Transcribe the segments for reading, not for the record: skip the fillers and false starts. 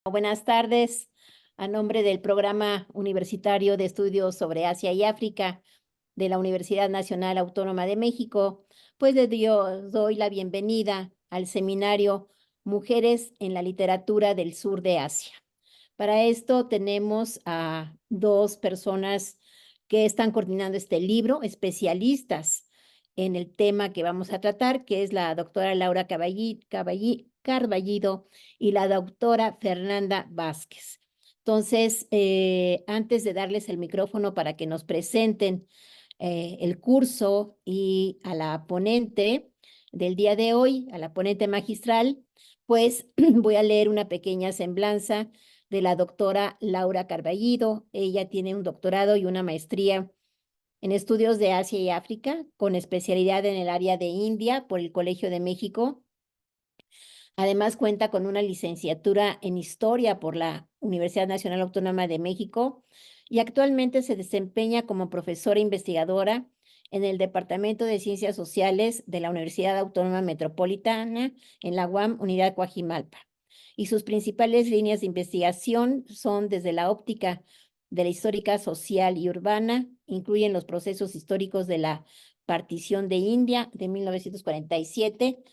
Buenas tardes. A nombre del Programa Universitario de Estudios sobre Asia y África de la Universidad Nacional Autónoma de México, pues doy la bienvenida al seminario Mujeres en la Literatura del Sur de Asia. Para esto tenemos a dos personas que están coordinando este libro, especialistas en el tema que vamos a tratar, que es la doctora Laura Carballido y la doctora Fernanda Vázquez. Entonces, antes de darles el micrófono para que nos presenten el curso y a la ponente del día de hoy, a la ponente magistral, pues voy a leer una pequeña semblanza de la doctora Laura Carballido. Ella tiene un doctorado y una maestría en estudios de Asia y África, con especialidad en el área de India por el Colegio de México. Además, cuenta con una licenciatura en Historia por la Universidad Nacional Autónoma de México y actualmente se desempeña como profesora investigadora en el Departamento de Ciencias Sociales de la Universidad Autónoma Metropolitana en la UAM, Unidad Coajimalpa. Y sus principales líneas de investigación son desde la óptica de la histórica, social y urbana, incluyen los procesos históricos de la partición de India de 1947,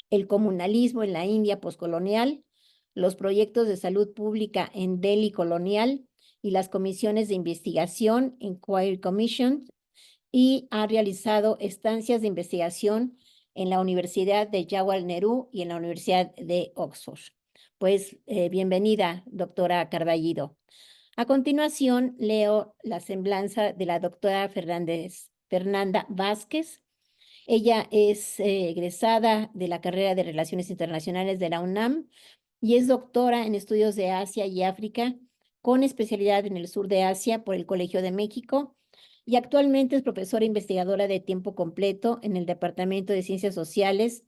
el comunalismo en la India poscolonial, los proyectos de salud pública en Delhi colonial y las comisiones de investigación, Inquiry Commission, y ha realizado estancias de investigación en la Universidad de Jawaharlal Nehru y en la Universidad de Oxford. Pues bienvenida, doctora Carballido. A continuación, leo la semblanza de la doctora Fernanda Vázquez. Ella es egresada de la carrera de Relaciones Internacionales de la UNAM y es doctora en estudios de Asia y África con especialidad en el sur de Asia por el Colegio de México y actualmente es profesora investigadora de tiempo completo en el Departamento de Ciencias Sociales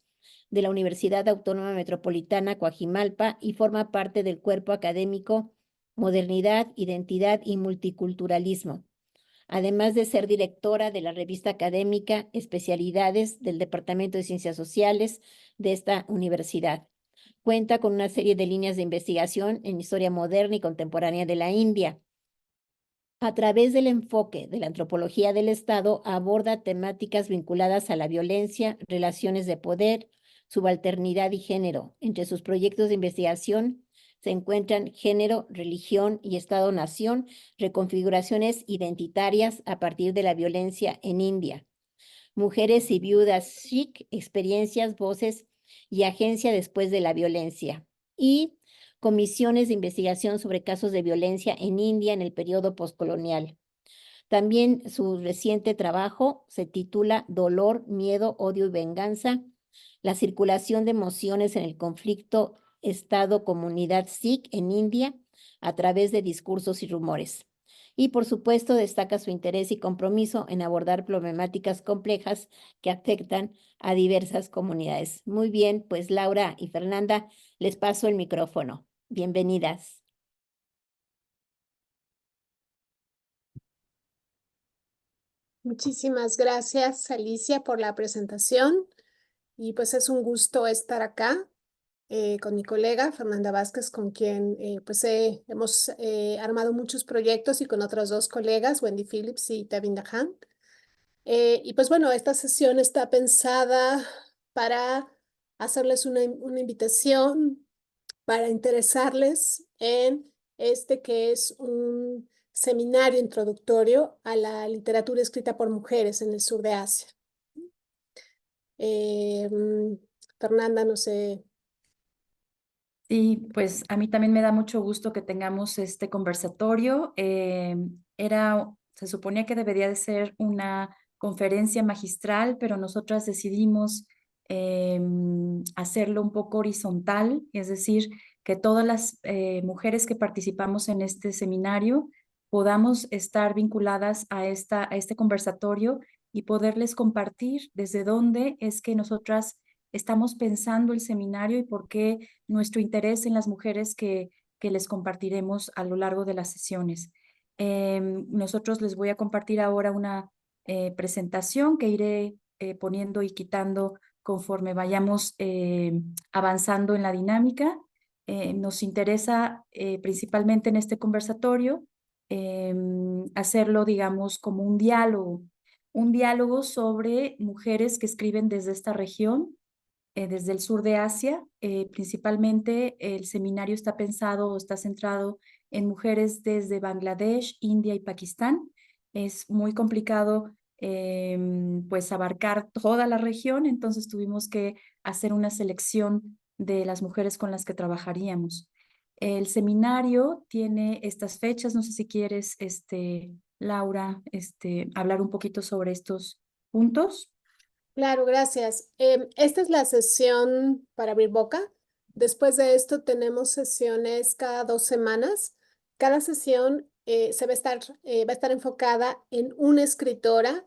de la Universidad Autónoma Metropolitana Coajimalpa y forma parte del cuerpo académico Modernidad, Identidad y Multiculturalismo, además de ser directora de la revista académica Especialidades del Departamento de Ciencias Sociales de esta universidad. Cuenta con una serie de líneas de investigación en historia moderna y contemporánea de la India. A través del enfoque de la antropología del Estado, aborda temáticas vinculadas a la violencia, relaciones de poder, subalternidad y género. Entre sus proyectos de investigación se encuentran género, religión y Estado-nación, reconfiguraciones identitarias a partir de la violencia en India. Mujeres y viudas Sikh, experiencias, voces y agencia después de la violencia. Y comisiones de investigación sobre casos de violencia en India en el periodo postcolonial. También su reciente trabajo se titula Dolor, Miedo, Odio y Venganza, la circulación de emociones en el conflicto Estado-Comunidad Sikh en India a través de discursos y rumores. Y por supuesto destaca su interés y compromiso en abordar problemáticas complejas que afectan a diversas comunidades. Muy bien, pues Laura y Fernanda, les paso el micrófono. Bienvenidas. Muchísimas gracias, Alicia, por la presentación. Y pues es un gusto estar acá con mi colega Fernanda Vázquez, con quien hemos armado muchos proyectos y con otras dos colegas, Wendy Phillips y Tevin Dahan. Y pues bueno, esta sesión está pensada para hacerles una invitación, para interesarles en este que es un seminario introductorio a la literatura escrita por mujeres en el sur de Asia. Eh, Fernanda, no sé. Sí, pues a mí también me da mucho gusto que tengamos este conversatorio. Se suponía que debería de ser una conferencia magistral, pero nosotras decidimos hacerlo un poco horizontal, es decir, que todas las mujeres que participamos en este seminario podamos estar vinculadas a este conversatorio y poderles compartir desde dónde es que nosotras estamos pensando el seminario y por qué nuestro interés en las mujeres que les compartiremos a lo largo de las sesiones. Nosotros les voy a compartir ahora una presentación que iré poniendo y quitando conforme vayamos avanzando en la dinámica. Nos interesa principalmente en este conversatorio hacerlo, digamos, como un diálogo sobre mujeres que escriben desde esta región, desde el sur de Asia. Principalmente el seminario está pensado o está centrado en mujeres desde Bangladesh, India y Pakistán. Es muy complicado pues abarcar toda la región, entonces tuvimos que hacer una selección de las mujeres con las que trabajaríamos. El seminario tiene estas fechas, no sé si quieres, Laura, hablar un poquito sobre estos puntos. Claro, gracias. Esta es la sesión para abrir boca. Después de esto tenemos sesiones cada 2 semanas. Cada sesión va a estar enfocada en una escritora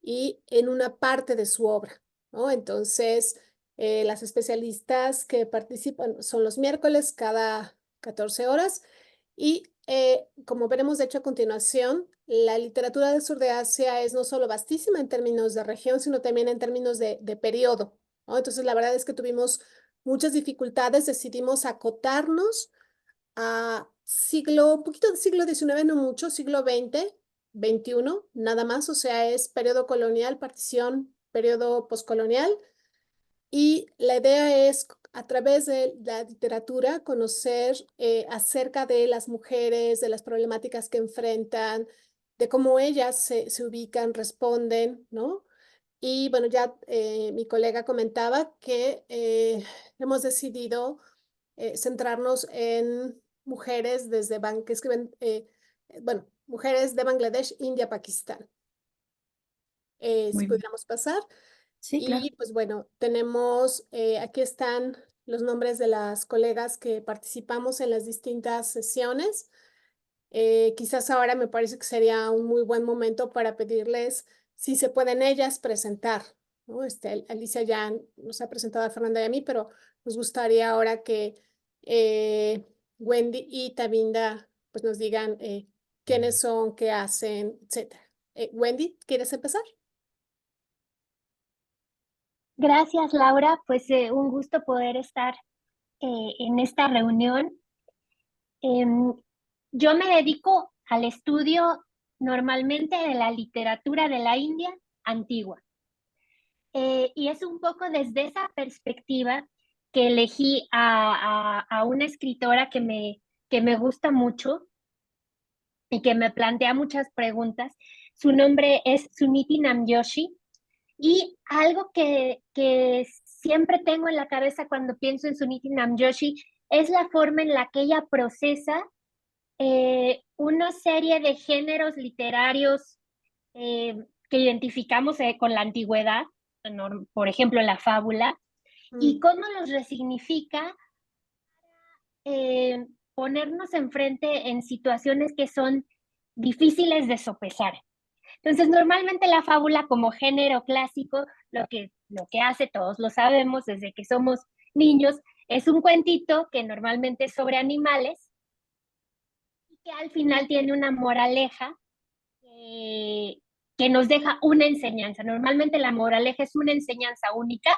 y en una parte de su obra, ¿no? Entonces, las especialistas que participan son los miércoles cada 14 horas y como veremos de hecho a continuación, la literatura del sur de Asia es no solo vastísima en términos de región, sino también en términos de periodo, ¿no? Entonces, la verdad es que tuvimos muchas dificultades, decidimos acotarnos a un poquito de siglo XIX, no mucho, siglo XX, XXI, nada más, o sea, es periodo colonial, partición, periodo poscolonial. Y la idea es, a través de la literatura, conocer acerca de las mujeres, de las problemáticas que enfrentan, de cómo ellas se ubican, responden, ¿no? Y bueno, ya mi colega comentaba que hemos decidido centrarnos en mujeres que escriben, bueno, mujeres de Bangladesh, India, Pakistán. Si Muy bien. pudiéramos pasar. Sí, claro. Y pues bueno, tenemos, aquí están los nombres de las colegas que participamos en las distintas sesiones. Quizás ahora me parece que sería un muy buen momento para pedirles si se pueden ellas presentar, ¿no? Alicia ya nos ha presentado a Fernanda y a mí, pero nos gustaría ahora que Wendy y Tavinda pues nos digan quiénes son, qué hacen, etcétera. Wendy, ¿quieres empezar? Gracias, Laura. Pues un gusto poder estar en esta reunión. Em, yo me dedico al estudio normalmente de la literatura de la India antigua. Y es un poco desde esa perspectiva que elegí a una escritora que me gusta mucho y que me plantea muchas preguntas. Su nombre es Suniti Namjoshi. Y algo que siempre tengo en la cabeza cuando pienso en Suniti Namjoshi es la forma en la que ella procesa una serie de géneros literarios que identificamos con la antigüedad, por ejemplo, la fábula, y cómo los resignifica ponernos enfrente en situaciones que son difíciles de sopesar. Entonces, normalmente la fábula como género clásico, lo que hace, todos lo sabemos desde que somos niños, es un cuentito que normalmente es sobre animales y que al final tiene una moraleja que nos deja una enseñanza. Normalmente la moraleja es una enseñanza única.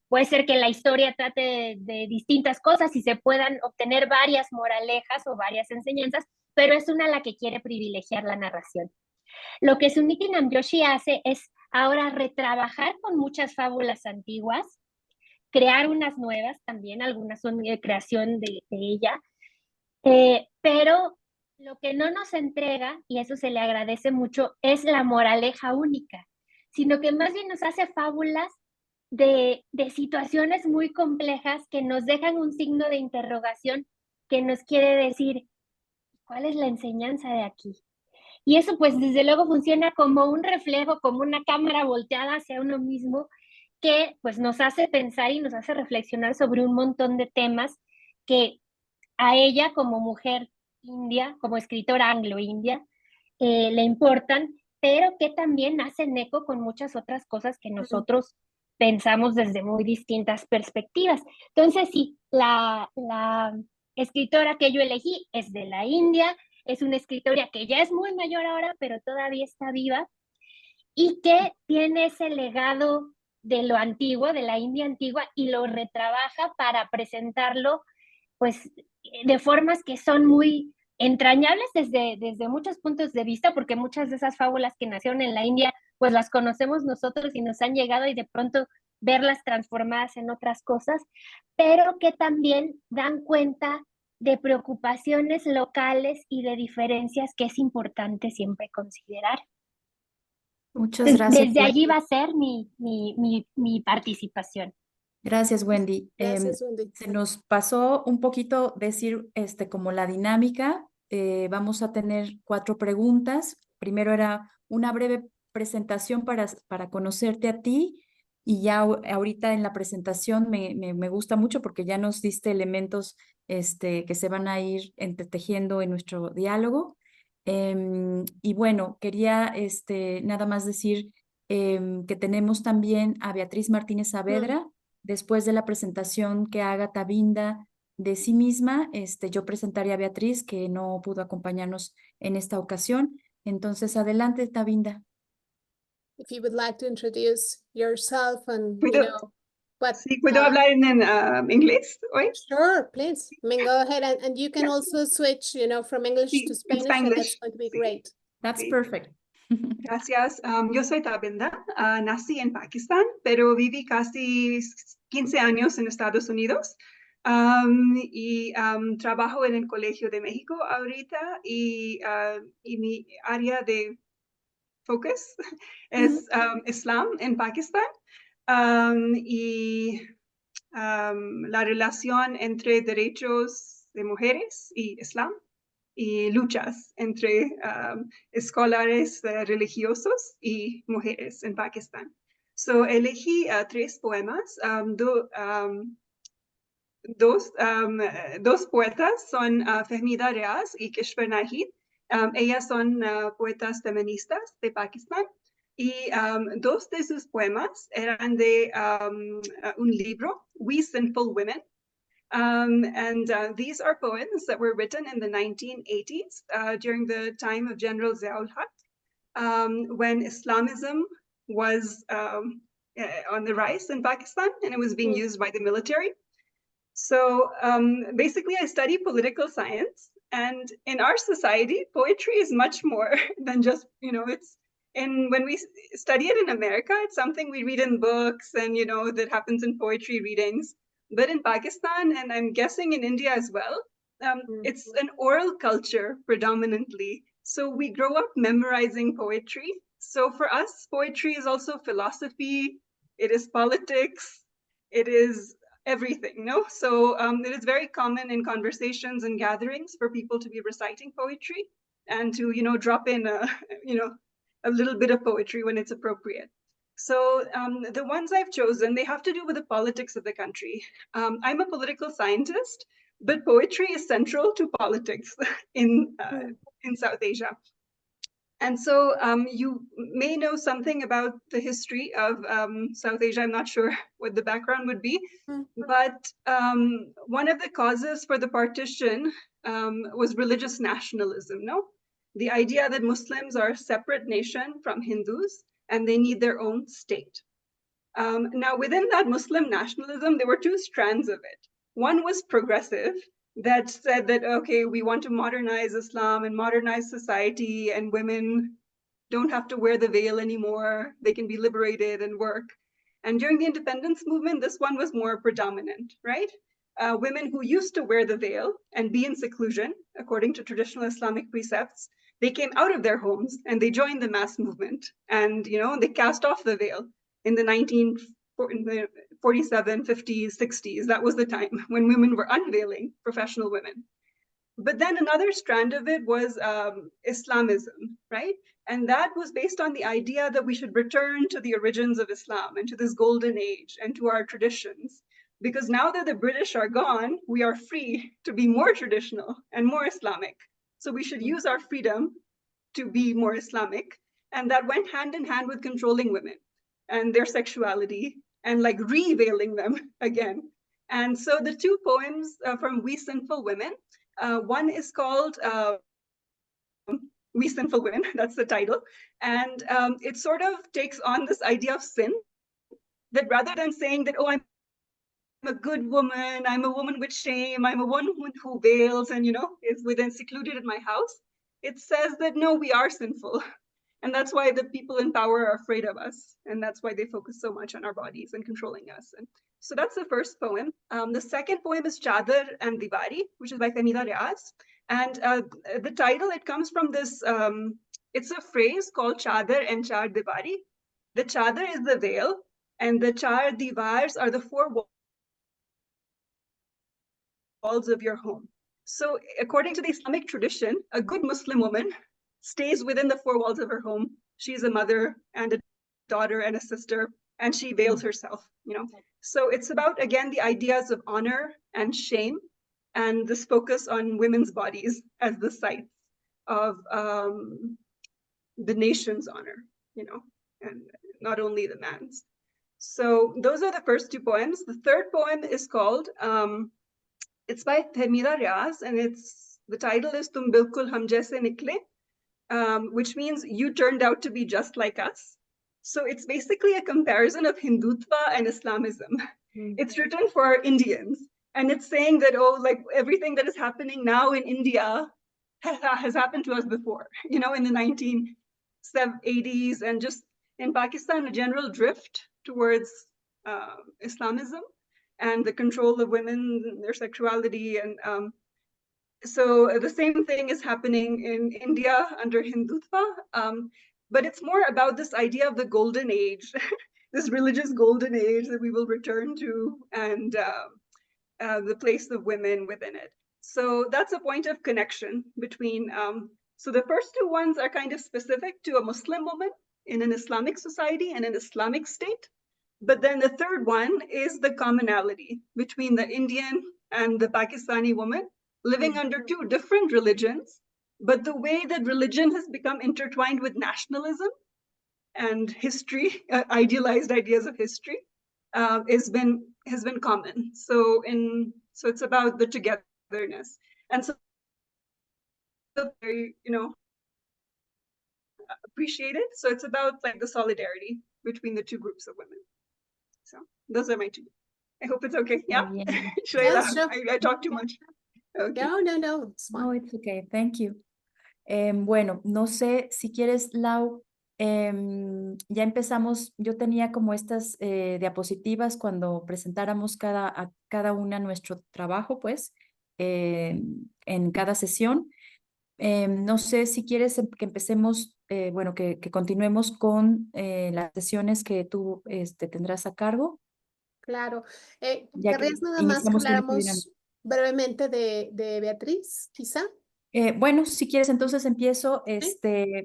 Puede ser que la historia trate de distintas cosas y se puedan obtener varias moralejas o varias enseñanzas, pero es una la que quiere privilegiar la narración. Lo que Suniti Namjoshi hace es ahora retrabajar con muchas fábulas antiguas, crear unas nuevas también, algunas son de creación de ella, pero lo que no nos entrega, y eso se le agradece mucho, es la moraleja única, sino que más bien nos hace fábulas de situaciones muy complejas que nos dejan un signo de interrogación que nos quiere decir, ¿cuál es la enseñanza de aquí? Y eso pues desde luego funciona como un reflejo, como una cámara volteada hacia uno mismo que pues nos hace pensar y nos hace reflexionar sobre un montón de temas que a ella como mujer india, como escritora anglo-india, le importan, pero que también hacen eco con muchas otras cosas que nosotros pensamos desde muy distintas perspectivas. Entonces, sí, la escritora que yo elegí es de la India, es una escritora que ya es muy mayor ahora, pero todavía está viva y que tiene ese legado de lo antiguo, de la India antigua, y lo retrabaja para presentarlo pues de formas que son muy entrañables desde muchos puntos de vista, porque muchas de esas fábulas que nacieron en la India, pues las conocemos nosotros y nos han llegado, y de pronto verlas transformadas en otras cosas, pero que también dan cuenta de preocupaciones locales y de diferencias que es importante siempre considerar. Muchas gracias. Desde allí va a ser mi participación. Gracias, Wendy. Gracias, Wendy. Se nos pasó un poquito decir como la dinámica. Vamos a tener 4 preguntas. Primero era una breve presentación para conocerte a ti, y ya ahorita en la presentación me gusta mucho porque ya nos diste elementos que se van a ir entretejiendo en nuestro diálogo. Y bueno, quería nada más decir que tenemos también a Beatriz Martínez Saavedra. Después de la presentación que haga Tavinda de sí misma, yo presentaré a Beatriz, que no pudo acompañarnos en esta ocasión. Entonces, adelante, Tavinda. If you would like to introduce yourself and, what. Sí, ¿puedo hablar en inglés hoy? Sure, please. I mean, go ahead, and you can Yeah. also switch, from English Sí, to en Spanish, and that's Spanglish. going to be Sí. great. That's Sí. perfect. Gracias. Yo soy Tavinda. Nací en Pakistán, pero viví casi 15 años en Estados Unidos. Y trabajo en el Colegio de México ahorita, y mi área de focus es Islam en Pakistán, y la relación entre derechos de mujeres y Islam, y luchas entre escolares religiosos y mujeres en Pakistán. So elegí 3 poemas. Dos poetas son Fehmida Riaz y Kishver Nahid. Ellas son poetas feministas de Pakistán. Y 2 de sus poemas eran de un libro, We Sinful Women. These are poems that were written in the 1980s during the time of General Zia-ul Haq, when Islamism was on the rise in Pakistan, and it was being used by the military. So basically, I study political science, and in our society, poetry is much more than just, when we study it in America, it's something we read in books, and, that happens in poetry readings. But in Pakistan, and I'm guessing in India as well, it's an oral culture predominantly. So we grow up memorizing poetry. So for us, poetry is also philosophy, it is politics, it is everything, no? So it is very common in conversations and gatherings for people to be reciting poetry, and to, drop in a little bit of poetry when it's appropriate. So the ones I've chosen, they have to do with the politics of the country. I'm a political scientist, but poetry is central to politics in South Asia. And so you may know something about the history of South Asia. I'm not sure what the background would be, but one of the causes for the partition was religious nationalism, no? The idea that Muslims are a separate nation from Hindus, and they need their own state. Now, within that Muslim nationalism, there were 2 strands of it. One was progressive, that said that, okay, we want to modernize Islam and modernize society, and women don't have to wear the veil anymore. They can be liberated and work. And during the independence movement, this one was more predominant, right? Women who used to wear the veil and be in seclusion, according to traditional Islamic precepts, they came out of their homes and they joined the mass movement, and they cast off the veil in the 1947, 50s, 60s. That was the time when women were unveiling, professional women. But then another strand of it was Islamism, right? And that was based on the idea that we should return to the origins of Islam and to this golden age and to our traditions. Because now that the British are gone, we are free to be more traditional and more Islamic. So we should use our freedom to be more Islamic. And that went hand in hand with controlling women and their sexuality, and like reveiling them again. And so the 2 poems from We Sinful Women, one is called We Sinful Women, that's the title. And it sort of takes on this idea of sin, that rather than saying that, oh, I'm a good woman, I'm a woman with shame, I'm a woman who veils and, is within secluded in my house. It says that no, we are sinful. And that's why the people in power are afraid of us. And that's why they focus so much on our bodies and controlling us. And so that's the first poem. The second poem is Chadar and Diwari, which is by Fahmida Riaz. And the title, it comes from this, it's a phrase called Chadar and Char Diwari. The Chadar is the veil, and the Char Diwars are the four walls of your home. So according to the Islamic tradition, a good Muslim woman stays within the four walls of her home. She's a mother and a daughter and a sister, and she veils herself, So it's about, again, the ideas of honor and shame, and this focus on women's bodies as the sites of the nation's honor, and not only the man's. So those are the first two poems. The third poem is called, it's by Fahmida Riaz, and the title is Tum Bilkul Hum Jaise Nikle, which means you turned out to be just like us. So it's basically a comparison of Hindutva and Islamism. It's written for Indians, and it's saying that, everything that is happening now in India has happened to us before, in the 1980s, and just in Pakistan, a general drift towards Islamism and the control of women, their sexuality. And so the same thing is happening in India under Hindutva, but it's more about this idea of the golden age, this religious golden age that we will return to, and the place of women within it. So that's a point of connection between, so the first two ones are kind of specific to a Muslim woman in an Islamic society and an Islamic state. But then the third one is the commonality between the Indian and the Pakistani woman living under two different religions, but the way that religion has become intertwined with nationalism and history, idealized ideas of history, has been common. So it's about the togetherness, and so very appreciated. So it's about the solidarity between the two groups of women. So those are my two. I hope it's okay. Yeah. Yeah, sure. I talk too much. Okay. No, it's fine. No, it's okay. Thank you. Bueno, no sé si quieres, Lau, ya empezamos. Yo tenía como estas diapositivas cuando presentáramos a cada una nuestro trabajo, pues, en cada sesión. No sé si quieres que empecemos, bueno, que continuemos con las sesiones que tú tendrás a cargo. Claro. Ya que ¿Querrías nada más que iniciamos con esta habláramos dinámica. brevemente de Beatriz, quizá? Bueno, si quieres, entonces empiezo.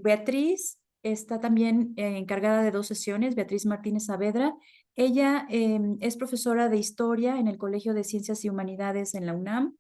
Beatriz está también encargada de 2 sesiones, Beatriz Martínez Saavedra. Ella es profesora de Historia en el Colegio de Ciencias y Humanidades en la UNAM.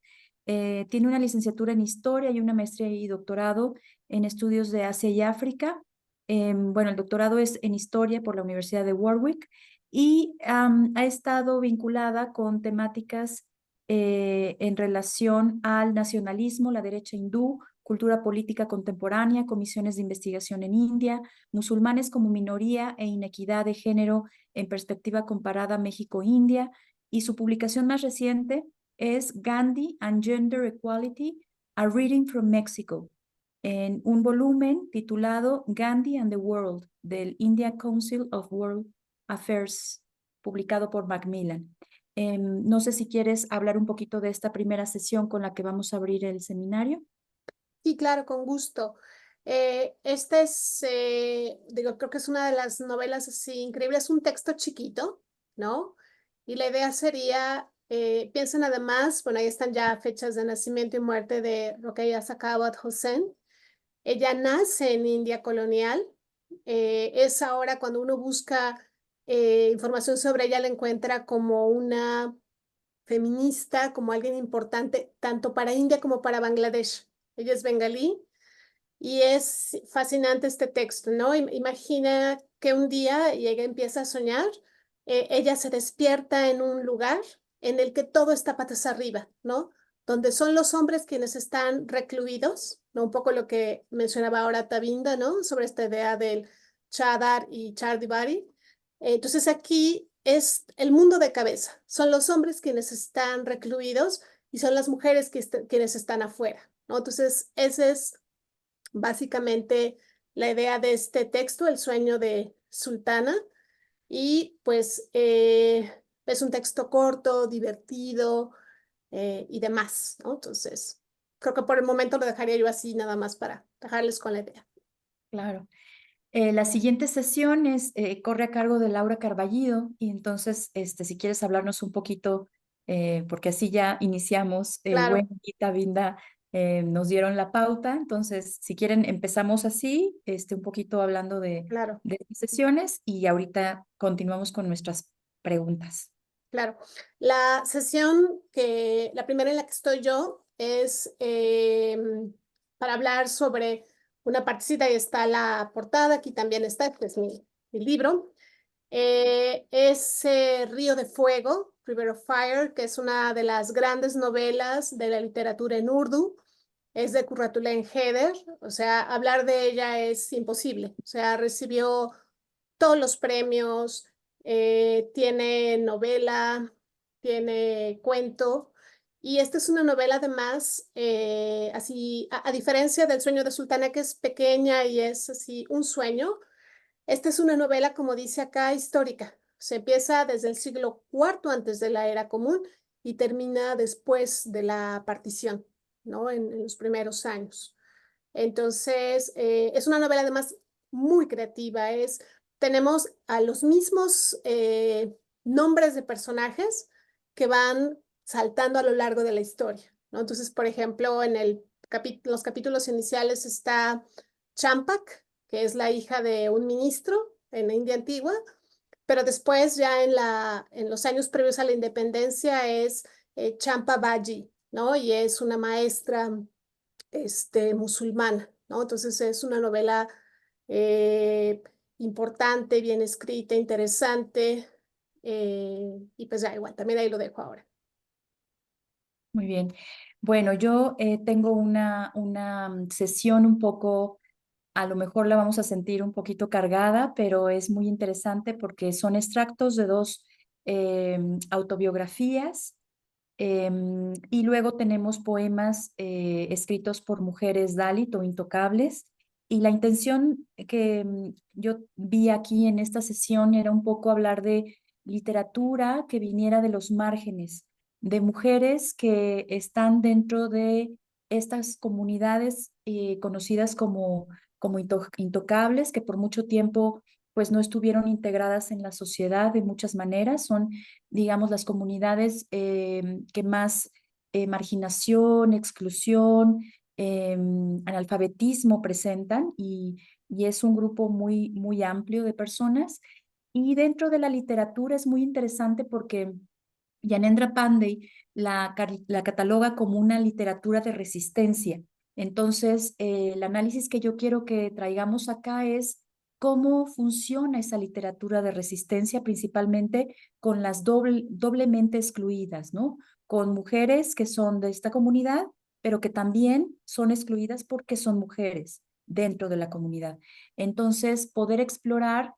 Tiene una licenciatura en Historia y una maestría y doctorado en Estudios de Asia y África. Bueno, el doctorado es en Historia por la Universidad de Warwick y ha estado vinculada con temáticas en relación al nacionalismo, la derecha hindú, cultura política contemporánea, comisiones de investigación en India, musulmanes como minoría e inequidad de género en perspectiva comparada México-India, y su publicación más reciente es Gandhi and Gender Equality, A Reading from Mexico, en un volumen titulado Gandhi and the World, del India Council of World Affairs, publicado por Macmillan. No sé si quieres hablar un poquito de esta primera sesión con la que vamos a abrir el seminario. Sí, claro, con gusto. Este es, creo que es una de las novelas así increíbles. Es un texto chiquito, ¿no? Y la idea sería, piensen además, bueno, ahí están ya fechas de nacimiento y muerte de Rokeya Sakhawat Hossain. Ella nace en India colonial. Es ahora cuando uno busca información sobre ella, la encuentra como una feminista, como alguien importante, tanto para India como para Bangladesh. Ella es bengalí y es fascinante este texto, ¿no? Imagina que un día y ella empieza a soñar, ella se despierta en un lugar en el que todo está patas arriba, ¿no? Donde son los hombres quienes están recluidos, ¿no? Un poco lo que mencionaba ahora Tabinda, ¿no? Sobre esta idea del Chadar y Char Diwari. Entonces aquí es el mundo de cabeza. Son los hombres quienes están recluidos y son las mujeres quienes están afuera, ¿no? Entonces, esa es básicamente la idea de este texto, El sueño de Sultana. Y pues es un texto corto, divertido y demás, ¿no? Entonces, creo que por el momento lo dejaría yo así, nada más para dejarles con la idea. Claro. La siguiente sesión corre a cargo de Laura Carballido y entonces, si quieres hablarnos un poquito, porque así ya iniciamos, Claro. Gwen, Gita, Vinda, nos dieron la pauta, entonces, si quieren, empezamos así, un poquito hablando Claro. de sesiones y ahorita continuamos con nuestras preguntas. Claro. La sesión la primera en la que estoy yo es para hablar sobre una partecita y está la portada, aquí también está, este es mi libro. Es Río de Fuego, River of Fire, que es una de las grandes novelas de la literatura en urdu. Es de Kurratullahi Heder, o sea, hablar de ella es imposible. O sea, recibió todos los premios, tiene novela, tiene cuento. Y esta es una novela además, así, a diferencia del sueño de Sultana, que es pequeña y es así un sueño, esta es una novela, como dice acá, histórica. Se empieza desde el siglo IV antes de la era común y termina después de la partición, ¿no? En los primeros años. Entonces, es una novela además muy creativa. Tenemos a los mismos nombres de personajes que van saltando a lo largo de la historia, ¿no? Entonces, por ejemplo, en los capítulos iniciales está Champak, que es la hija de un ministro en la India antigua, pero después ya en los años previos a la independencia es Champa Baji, ¿no? Y es una maestra musulmana, ¿no? Entonces es una novela importante, bien escrita, interesante, y pues ya igual, también ahí lo dejo ahora. Muy bien. Bueno, yo tengo una sesión un poco, a lo mejor la vamos a sentir un poquito cargada, pero es muy interesante porque son extractos de dos autobiografías y luego tenemos poemas escritos por mujeres Dalit o intocables. Y la intención que yo vi aquí en esta sesión era un poco hablar de literatura que viniera de los márgenes, de mujeres que están dentro de estas comunidades conocidas como intocables, que por mucho tiempo pues no estuvieron integradas en la sociedad de muchas maneras. Son, digamos, las comunidades que más marginación, exclusión, analfabetismo presentan y es un grupo muy, muy amplio de personas. Y dentro de la literatura es muy interesante porque Yanendra Pandey la cataloga como una literatura de resistencia. Entonces, el análisis que yo quiero que traigamos acá es cómo funciona esa literatura de resistencia, principalmente con las doblemente excluidas, ¿no? Con mujeres que son de esta comunidad, pero que también son excluidas porque son mujeres dentro de la comunidad. Entonces, poder explorar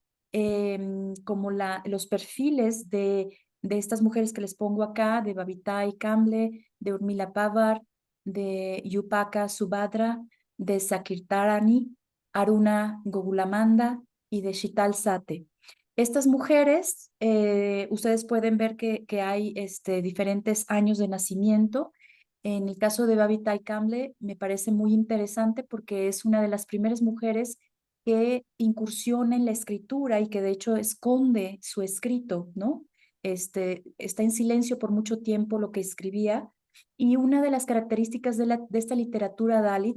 como los perfiles de estas mujeres que les pongo acá, de Babita Kamble, de Urmila Pawar, de Yupaka Subhadra, de Sakirtarani, Aruna Gogulamanda y de Shital Sate. Estas mujeres, ustedes pueden ver que hay diferentes años de nacimiento. En el caso de Babita Kamble me parece muy interesante porque es una de las primeras mujeres que incursiona en la escritura y que de hecho esconde su escrito, ¿no? Está en silencio por mucho tiempo lo que escribía. Y una de las características de esta literatura Dalit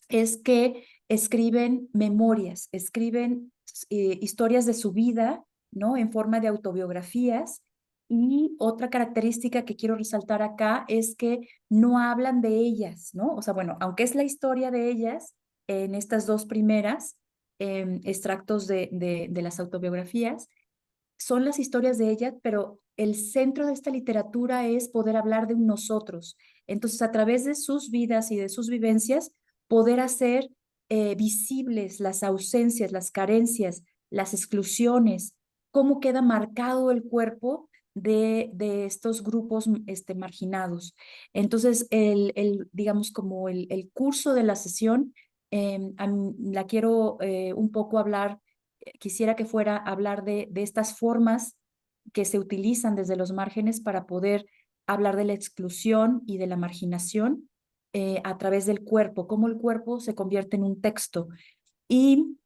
es que escriben memorias, escriben historias de su vida, ¿no? En forma de autobiografías. Y otra característica que quiero resaltar acá es que no hablan de ellas, ¿no? O sea, bueno, aunque es la historia de ellas, en estas dos primeras extractos de las autobiografías, son las historias de ellas, pero el centro de esta literatura es poder hablar de nosotros. Entonces, a través de sus vidas y de sus vivencias, poder hacer, visibles las ausencias, las carencias, las exclusiones, cómo queda marcado el cuerpo de estos grupos marginados. Entonces, digamos, como el curso de la sesión, la quiero un poco hablar, quisiera que fuera hablar de estas formas que se utilizan desde los márgenes para poder hablar de la exclusión y de la marginación a través del cuerpo, cómo el cuerpo se convierte en un texto. Y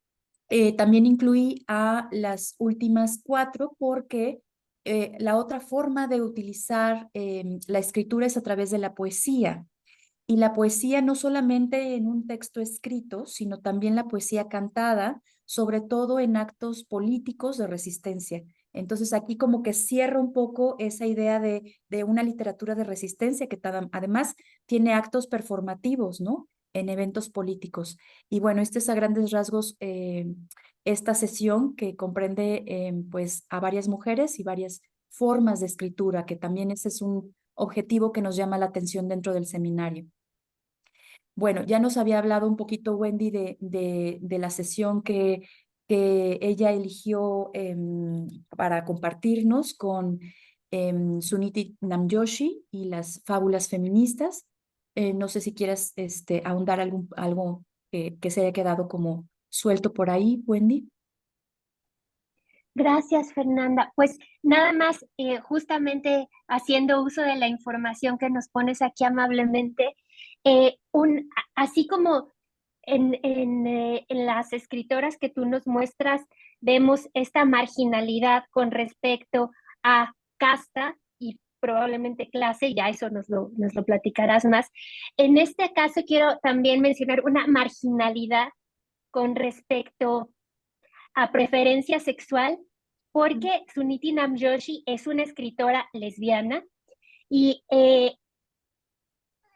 también incluí a las últimas 4 porque la otra forma de utilizar la escritura es a través de la poesía. Y la poesía no solamente en un texto escrito, sino también la poesía cantada, sobre todo en actos políticos de resistencia. Entonces aquí como que cierra un poco esa idea de una literatura de resistencia que además tiene actos performativos, ¿no? En eventos políticos. Y bueno, este es a grandes rasgos esta sesión que comprende pues a varias mujeres y varias formas de escritura, que también ese es un objetivo que nos llama la atención dentro del seminario. Bueno, ya nos había hablado un poquito Wendy de la sesión que ella eligió para compartirnos con Suniti Namjoshi y las fábulas feministas. No sé si quieres ahondar algo que se haya quedado como suelto por ahí, Wendy. Gracias, Fernanda. Pues nada más, justamente haciendo uso de la información que nos pones aquí amablemente, así como en las escritoras que tú nos muestras, vemos esta marginalidad con respecto a casta y probablemente clase, ya eso nos lo platicarás más. En este caso quiero también mencionar una marginalidad con respecto a preferencia sexual, porque Suniti Namjoshi es una escritora lesbiana y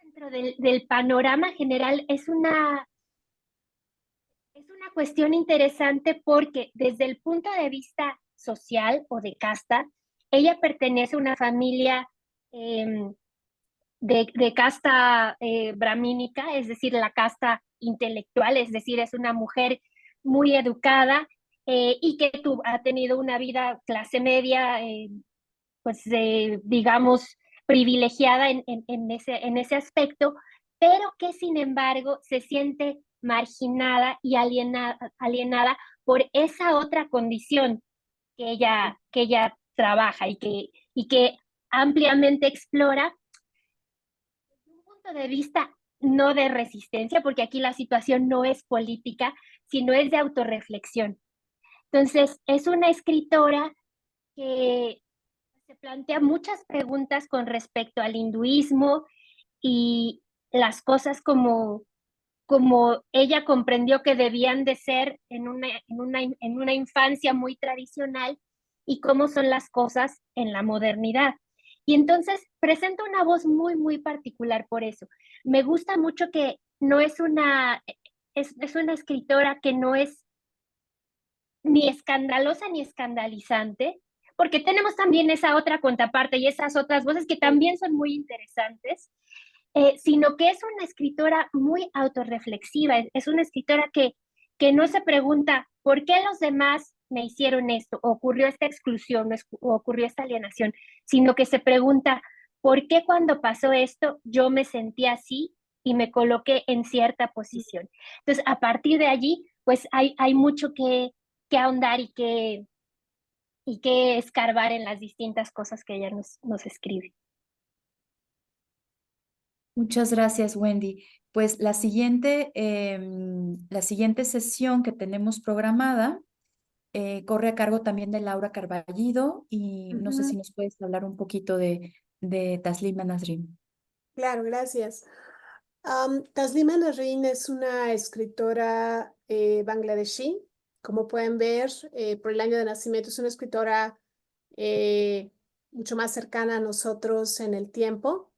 dentro del panorama general es una cuestión interesante porque desde el punto de vista social o de casta, ella pertenece a una familia de casta brahmínica, es decir, la casta intelectual, es decir, es una mujer muy educada y que ha tenido una vida clase media, pues digamos, privilegiada en ese aspecto, pero que sin embargo se siente marginada y alienada por esa otra condición que ella trabaja y que ampliamente explora desde un punto de vista no de resistencia, porque aquí la situación no es política, sino es de autorreflexión. Entonces, es una escritora que se plantea muchas preguntas con respecto al hinduismo y las cosas como ella comprendió que debían de ser en una infancia muy tradicional y cómo son las cosas en la modernidad. Y entonces presenta una voz muy, muy particular por eso. Me gusta mucho que no es es una escritora que no es ni escandalosa ni escandalizante, porque tenemos también esa otra contraparte y esas otras voces que también son muy interesantes, sino que es una escritora muy autorreflexiva, es una escritora que no se pregunta por qué los demás me hicieron esto, o ocurrió esta exclusión, o ocurrió esta alienación, sino que se pregunta por qué cuando pasó esto yo me sentí así y me coloqué en cierta posición. Entonces, a partir de allí, pues hay mucho que ahondar y que escarbar en las distintas cosas que ella nos escribe. Muchas gracias, Wendy. Pues la siguiente sesión que tenemos programada corre a cargo también de Laura Carballido y no sé si nos puedes hablar un poquito de Taslima Nasrin. Claro, gracias. Taslima Nasrin es una escritora bangladesí. Como pueden ver, por el año de nacimiento es una escritora mucho más cercana a nosotros en el tiempo.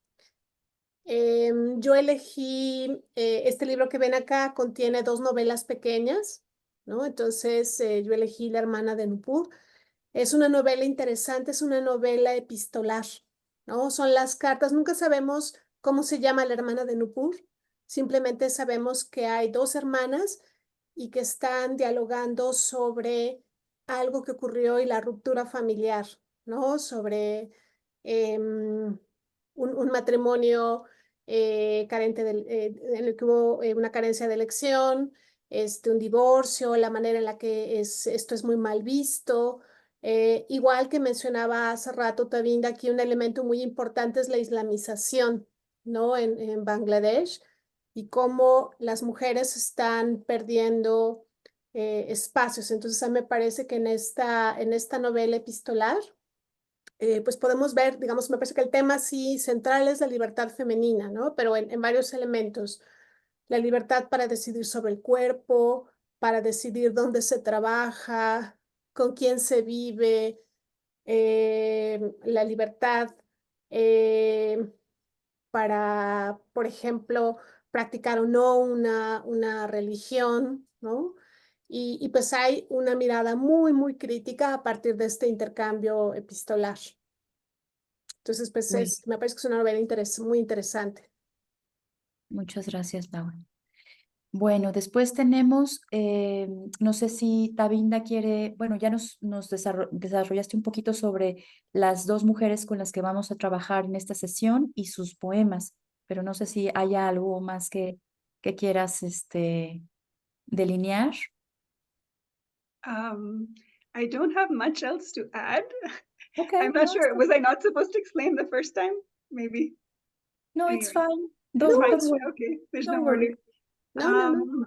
Yo elegí este libro que ven acá, contiene 2 novelas pequeñas, ¿no? Entonces yo elegí La hermana de Nupur. Es una novela interesante, es una novela epistolar, ¿no? Son las cartas, nunca sabemos cómo se llama la hermana de Nupur, simplemente sabemos que hay 2 hermanas y que están dialogando sobre algo que ocurrió y la ruptura familiar, ¿no? Sobre un matrimonio carente en el que hubo una carencia de elección, un divorcio, la manera en la que esto es muy mal visto. Igual que mencionaba hace rato, Tavinda, aquí un elemento muy importante es la islamización, ¿no? En Bangladesh y cómo las mujeres están perdiendo espacios. Entonces, a mí me parece que en esta novela epistolar, pues podemos ver, digamos, me parece que el tema sí central es la libertad femenina, ¿no? Pero en varios elementos. La libertad para decidir sobre el cuerpo, para decidir dónde se trabaja, con quién se vive, la libertad para, por ejemplo, practicar o no una religión, ¿no? Y pues hay una mirada muy, muy crítica a partir de este intercambio epistolar. Entonces, pues Muy, me parece que es una novela muy interesante. muchas gracias, Laura. Bueno, después tenemos, no sé si Tavinda quiere, bueno, ya nos desarrollaste un poquito sobre las dos mujeres con las que vamos a trabajar en esta sesión y sus poemas, pero no sé si haya algo más que quieras delinear. I don't have much else to add. Okay, I'm not no, sure. Was I not supposed to explain the first time? Maybe. no, it's Anyway, fine. it's No, fine. it's fine. Okay, there's no Don't more. worry. No.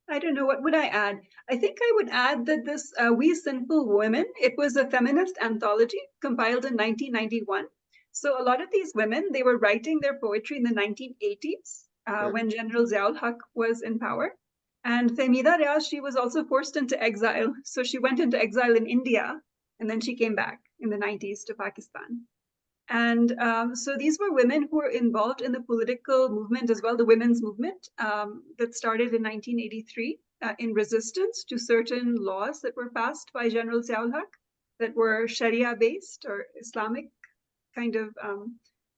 I don't know, what would I add? I think I would add that this We Sinful Women, it was a feminist anthology compiled in 1991. So a lot of these women, they were writing their poetry in the 1980s when General Ziaul Haq was in power. And Femida Riaz, she was also forced into exile. So she went into exile in India, and then she came back in the 90s to Pakistan. And so these were women who were involved in the political movement as well, the women's movement that started in 1983 in resistance to certain laws that were passed by General Ziaul Haq that were Sharia based or Islamic kind of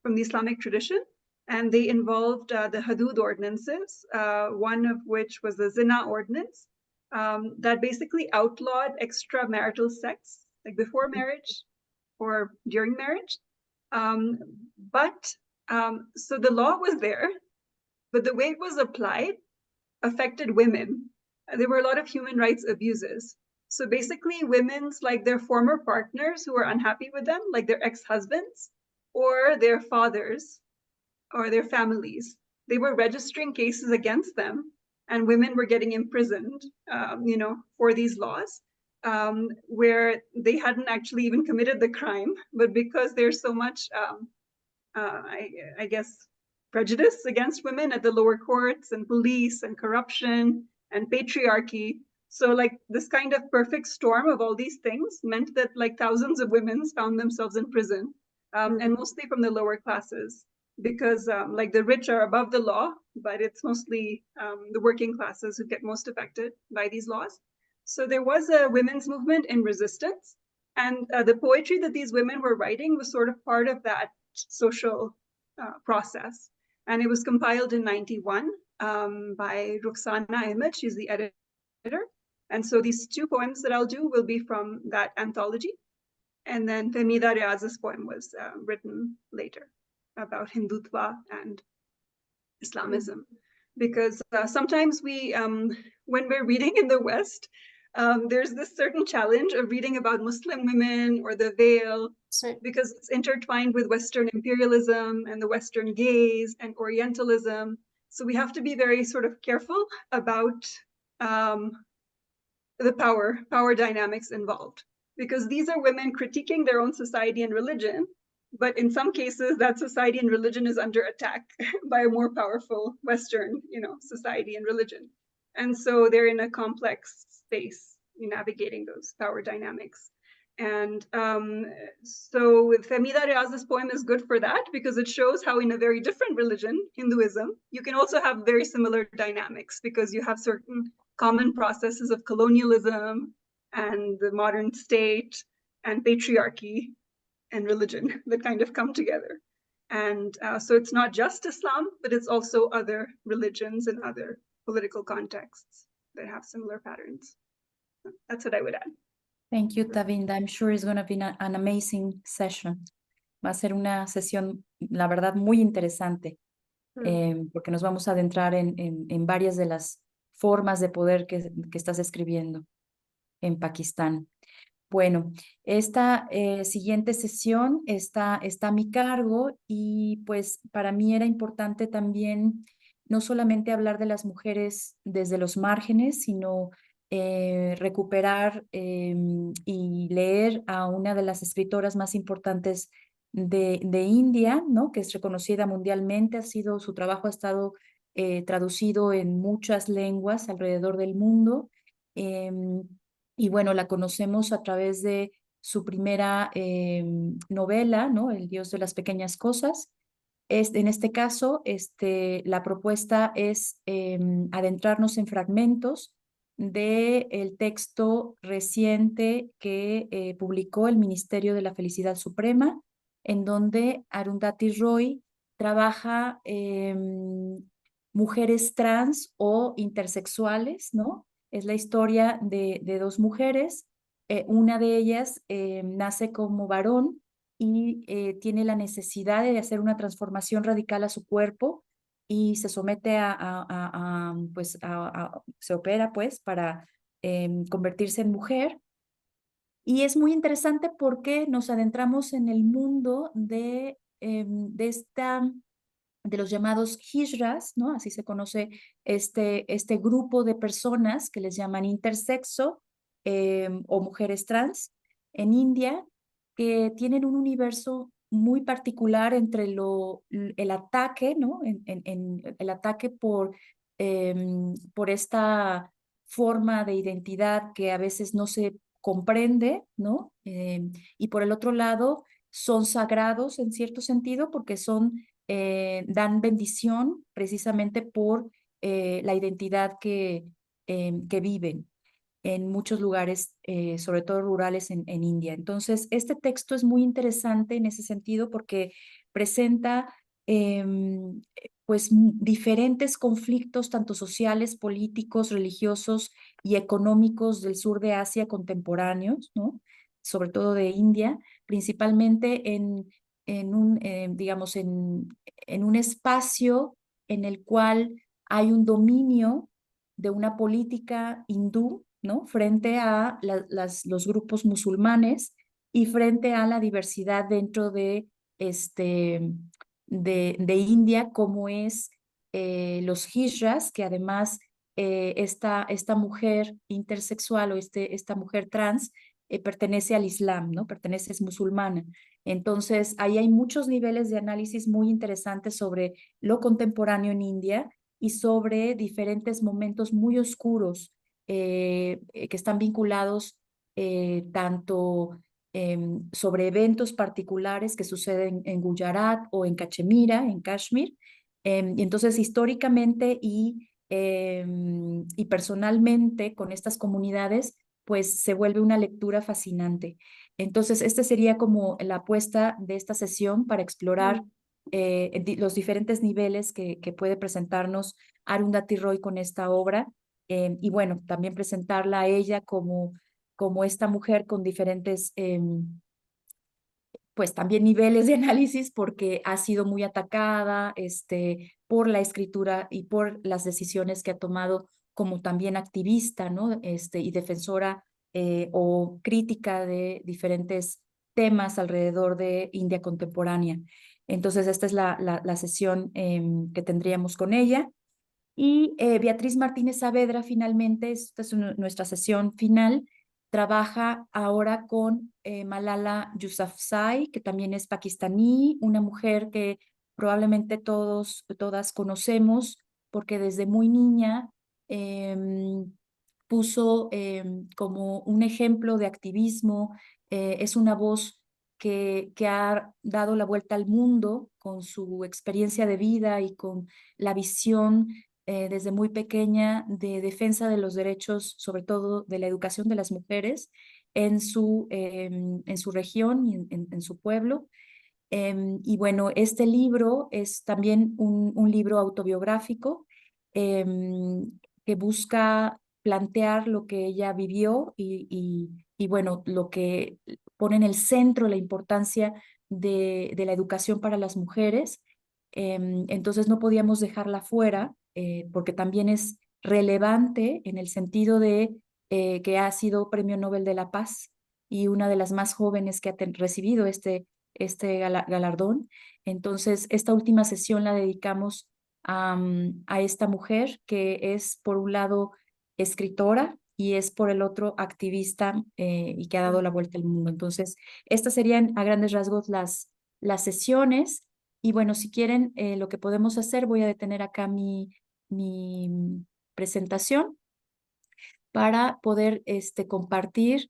from the Islamic tradition. And they involved the Hudud ordinances, one of which was the Zina ordinance that basically outlawed extramarital sex, like before marriage or during marriage. So the law was there, but the way it was applied affected women. There were a lot of human rights abuses. So basically, women's, like their former partners who were unhappy with them, like their ex-husbands or their fathers or their families, they were registering cases against them, and women were getting imprisoned, for these laws. Where they hadn't actually even committed the crime, but because there's so much, I guess, prejudice against women at the lower courts and police and corruption and patriarchy. So like this kind of perfect storm of all these things meant that like thousands of women found themselves in prison, and mostly from the lower classes, because like the rich are above the law, but it's mostly the working classes who get most affected by these laws. So there was a women's movement in resistance, and the poetry that these women were writing was sort of part of that social process. And it was compiled in 91 by Ruxana Ahmed. She's the editor. And so these two poems that I'll do will be from that anthology. And then Femida Riaz's poem was written later about Hindutva and Islamism. Because sometimes when we're reading in the West, there's this certain challenge of reading about Muslim women or the veil, because it's intertwined with Western imperialism and the Western gaze and Orientalism. So we have to be very sort of careful about the power dynamics involved, because these are women critiquing their own society and religion, but in some cases that society and religion is under attack by a more powerful Western, society and religion. And so they're in a complex space navigating those power dynamics. And so Femida Riaz's poem is good for that, because it shows how in a very different religion, Hinduism, you can also have very similar dynamics, because you have certain common processes of colonialism and the modern state and patriarchy and religion that kind of come together. And so it's not just Islam, but it's also other religions and other political contexts that have similar patterns. That's what I would add. Thank you, Tavinda. I'm sure it's going to be an amazing session. Va a ser una sesión, la verdad, muy interesante, porque nos vamos a adentrar en varias de las formas de poder que estás escribiendo en Pakistán. Bueno, esta siguiente sesión está a mi cargo y pues para mí era importante también no solamente hablar de las mujeres desde los márgenes, sino recuperar y leer a una de las escritoras más importantes de India, ¿no? Que es reconocida mundialmente, su trabajo ha estado traducido en muchas lenguas alrededor del mundo. Y bueno, la conocemos a través de su primera novela, ¿no? El Dios de las pequeñas cosas. En este caso, la propuesta es adentrarnos en fragmentos del texto reciente que publicó el Ministerio de la Felicidad Suprema, en donde Arundhati Roy trabaja mujeres trans o intersexuales, ¿no? Es la historia de dos mujeres. Una de ellas nace como varón y tiene la necesidad de hacer una transformación radical a su cuerpo y se somete se opera pues para convertirse en mujer. Y es muy interesante porque nos adentramos en el mundo de los llamados hijras, ¿no? Así se conoce este grupo de personas que les llaman intersexo o mujeres trans en India, que tienen un universo muy particular entre el ataque, ¿no? El ataque por esta forma de identidad que a veces no se comprende, ¿no? Y por el otro lado, son sagrados en cierto sentido porque dan bendición precisamente por la identidad que viven en muchos lugares, sobre todo rurales en India. Entonces, este texto es muy interesante en ese sentido porque presenta pues diferentes conflictos, tanto sociales, políticos, religiosos y económicos del sur de Asia contemporáneos, ¿no? Sobre todo de India, principalmente digamos, en un espacio en el cual hay un dominio de una política hindú, ¿no? Frente a los grupos musulmanes y frente a la diversidad dentro de India, como es los hijras, que además esta mujer intersexual o esta mujer trans pertenece al Islam, ¿no? Es musulmana. Entonces, ahí hay muchos niveles de análisis muy interesantes sobre lo contemporáneo en India y sobre diferentes momentos muy oscuros que están vinculados tanto sobre eventos particulares que suceden en Gujarat o en Cachemira, en Kashmir. Y entonces, históricamente y personalmente con estas comunidades, pues se vuelve una lectura fascinante. Entonces, este sería como la apuesta de esta sesión para explorar los diferentes niveles que puede presentarnos Arundhati Roy con esta obra. Y bueno, también presentarla a ella como esta mujer con diferentes pues también niveles de análisis porque ha sido muy atacada por la escritura y por las decisiones que ha tomado como también activista, ¿no? Y defensora o crítica de diferentes temas alrededor de India contemporánea. Entonces, esta es la sesión que tendríamos con ella. Y Beatriz Martínez Saavedra, finalmente, esta es nuestra sesión final, trabaja ahora con Malala Yousafzai, que también es pakistaní, una mujer que probablemente todas conocemos, porque desde muy niña puso como un ejemplo de activismo, es una voz que ha dado la vuelta al mundo con su experiencia de vida y con la visión desde muy pequeña de defensa de los derechos, sobre todo de la educación de las mujeres en su región y en su pueblo. Y bueno, este libro es también un libro autobiográfico que busca plantear lo que ella vivió y y bueno, lo que pone en el centro la importancia de la educación para las mujeres. Entonces no podíamos dejarla fuera porque también es relevante en el sentido de que ha sido Premio Nobel de la Paz y una de las más jóvenes que ha recibido este galardón. Entonces, esta última sesión la dedicamos a esta mujer que es, por un lado, escritora y es, por el otro, activista y que ha dado la vuelta al mundo. Entonces, estas serían a grandes rasgos las sesiones. Y bueno, si quieren, lo que podemos hacer, voy a detener acá mi presentación para poder compartir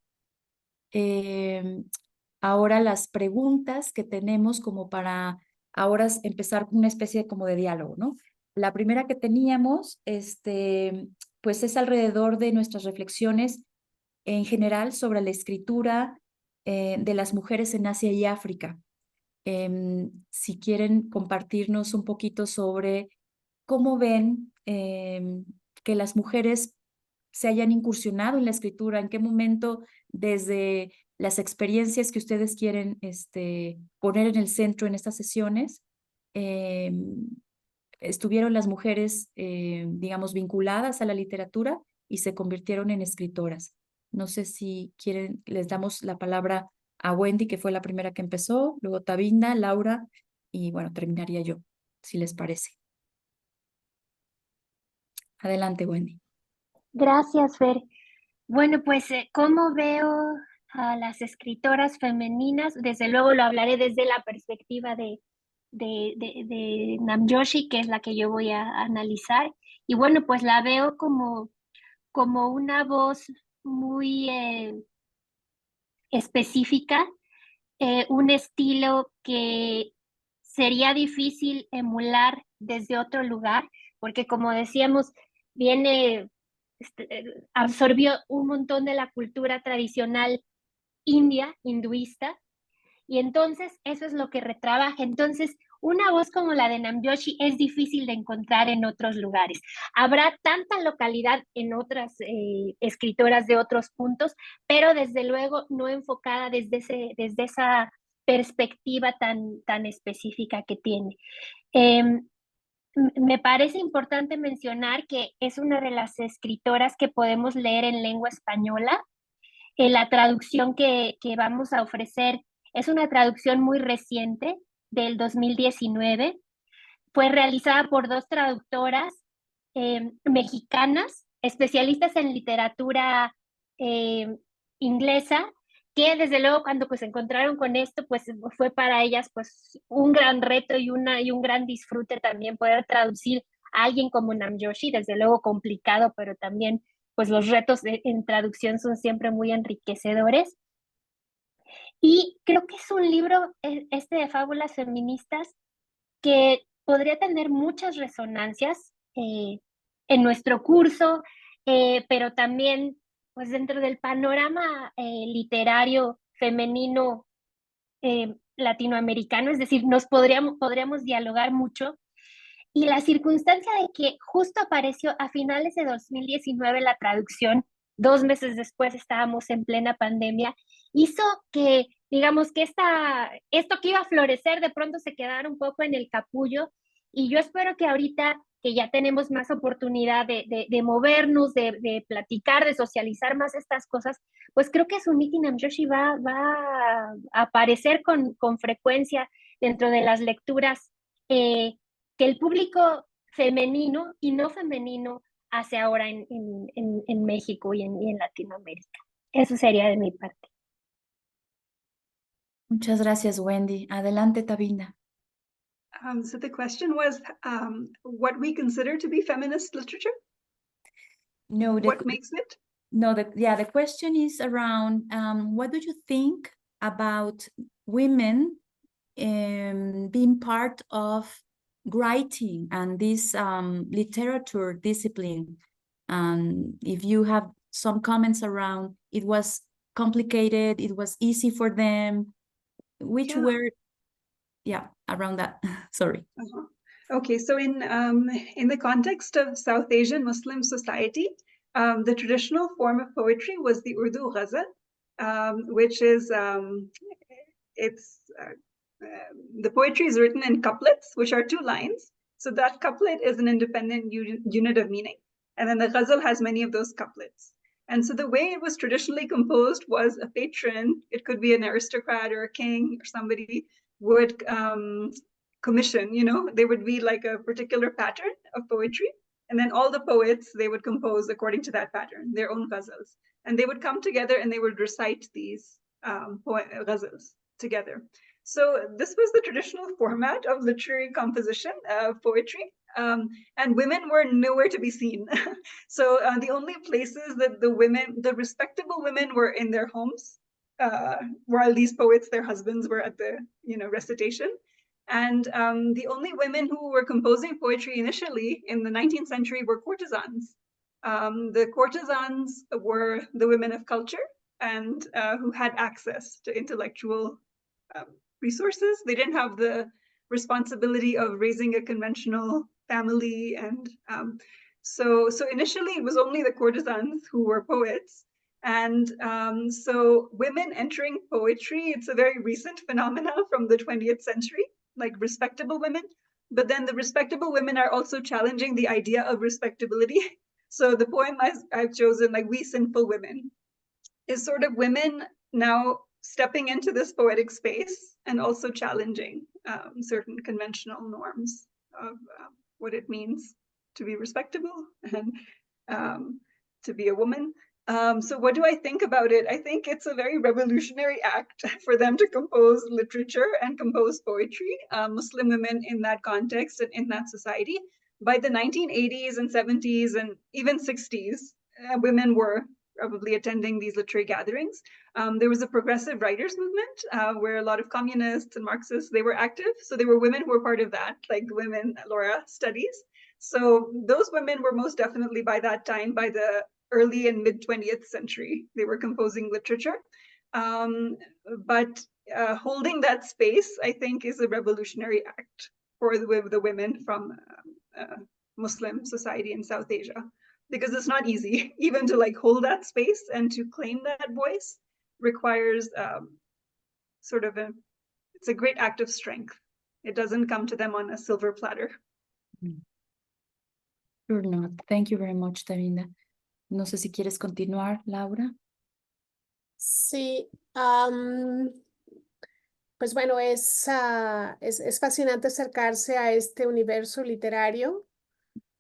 ahora las preguntas que tenemos como para ahora empezar una especie como de diálogo, ¿no? La primera que teníamos, pues es alrededor de nuestras reflexiones en general sobre la escritura de las mujeres en Asia y África. Si quieren compartirnos un poquito sobre cómo ven que las mujeres se hayan incursionado en la escritura, en qué momento desde las experiencias que ustedes quieren poner en el centro en estas sesiones, estuvieron las mujeres, digamos, vinculadas a la literatura y se convirtieron en escritoras. No sé si quieren, les damos la palabra a Wendy, que fue la primera que empezó, luego Tabinda, Laura, y bueno, terminaría yo, si les parece. Adelante, Wendy. Gracias, Fer. Bueno, pues, ¿cómo veo a las escritoras femeninas? Desde luego lo hablaré desde la perspectiva de Namjoshi, que es la que yo voy a analizar. Y bueno, pues la veo como una voz muy específica, un estilo que sería difícil emular desde otro lugar, porque como decíamos, viene, absorbió un montón de la cultura tradicional india, hinduista, y entonces eso es lo que retrabaja. Entonces, una voz como la de Namjoshi es difícil de encontrar en otros lugares. Habrá tanta localidad en otras escritoras de otros puntos, pero desde luego no enfocada desde esa perspectiva tan específica que tiene. Me parece importante mencionar que es una de las escritoras que podemos leer en lengua española. La traducción que vamos a ofrecer es una traducción muy reciente del 2019. Fue realizada por dos traductoras mexicanas, especialistas en literatura inglesa, que desde luego cuando pues se encontraron con esto, pues fue para ellas pues un gran reto y un gran disfrute también poder traducir a alguien como Namjoshi, desde luego complicado, pero también pues los retos en traducción son siempre muy enriquecedores. Y creo que es un libro, de fábulas feministas, que podría tener muchas resonancias en nuestro curso, pero también pues dentro del panorama literario femenino latinoamericano, es decir, podríamos dialogar mucho. Y la circunstancia de que justo apareció a finales de 2019 la traducción, 2 meses después estábamos en plena pandemia, hizo que, digamos, que esto que iba a florecer de pronto se quedara un poco en el capullo. Y yo espero que ahorita que ya tenemos más oportunidad de movernos, de platicar, de socializar más estas cosas, pues creo que Sumiti Namjoshi va a aparecer con frecuencia dentro de las lecturas que el público femenino y no femenino hace ahora en México y en Latinoamérica. Eso sería de mi parte. Muchas gracias, Wendy. Adelante, Tabinda. So the question was what we consider to be feminist literature? No, What makes it? No, the question is around what do you think about women being part of writing and this literature discipline? If you have some comments around, it was complicated, it was easy for them, which were, around that. Sorry. Okay, so in the context of South Asian Muslim society, the traditional form of poetry was the Urdu ghazal. which is the poetry is written in couplets, which are 2 lines. So that couplet is an independent unit of meaning. And then the ghazal has many of those couplets. And so the way it was traditionally composed was a patron, it could be an aristocrat or a king or somebody, would commission, they would be like a particular pattern of poetry. And then all the poets, they would compose according to that pattern, their own ghazals. And they would come together and they would recite these ghazals together. So this was the traditional format of literary composition of poetry. And women were nowhere to be seen. So the only places that the respectable women were in their homes, while these poets, their husbands were at the, recitation. And the only women who were composing poetry initially in the 19th century were courtesans. The courtesans were the women of culture and who had access to intellectual resources. They didn't have the responsibility of raising a conventional family. And so initially it was only the courtesans who were poets. And so women entering poetry, it's a very recent phenomenon from the 20th century, like respectable women. But then the respectable women are also challenging the idea of respectability. So the poem I've chosen, like We Sinful Women, is sort of women now stepping into this poetic space and also challenging certain conventional norms of what it means to be respectable and to be a woman. So what do I think about it? I think it's a very revolutionary act for them to compose literature and compose poetry, Muslim women in that context and in that society. By the 1980s and 70s and even 60s, women were probably attending these literary gatherings. There was a progressive writers movement where a lot of communists and Marxists, they were active. So there were women who were part of that, like women Laura studies. So those women were most definitely by that time, by the early and mid 20th century, they were composing literature. But holding that space, I think, is a revolutionary act for the women from Muslim society in South Asia, because it's not easy even to like hold that space, and to claim that voice requires sort of it's a great act of strength. It doesn't come to them on a silver platter. Sure not. Thank you very much, Darinda. No sé si quieres continuar, Laura. Sí, pues bueno, es fascinante acercarse a este universo literario.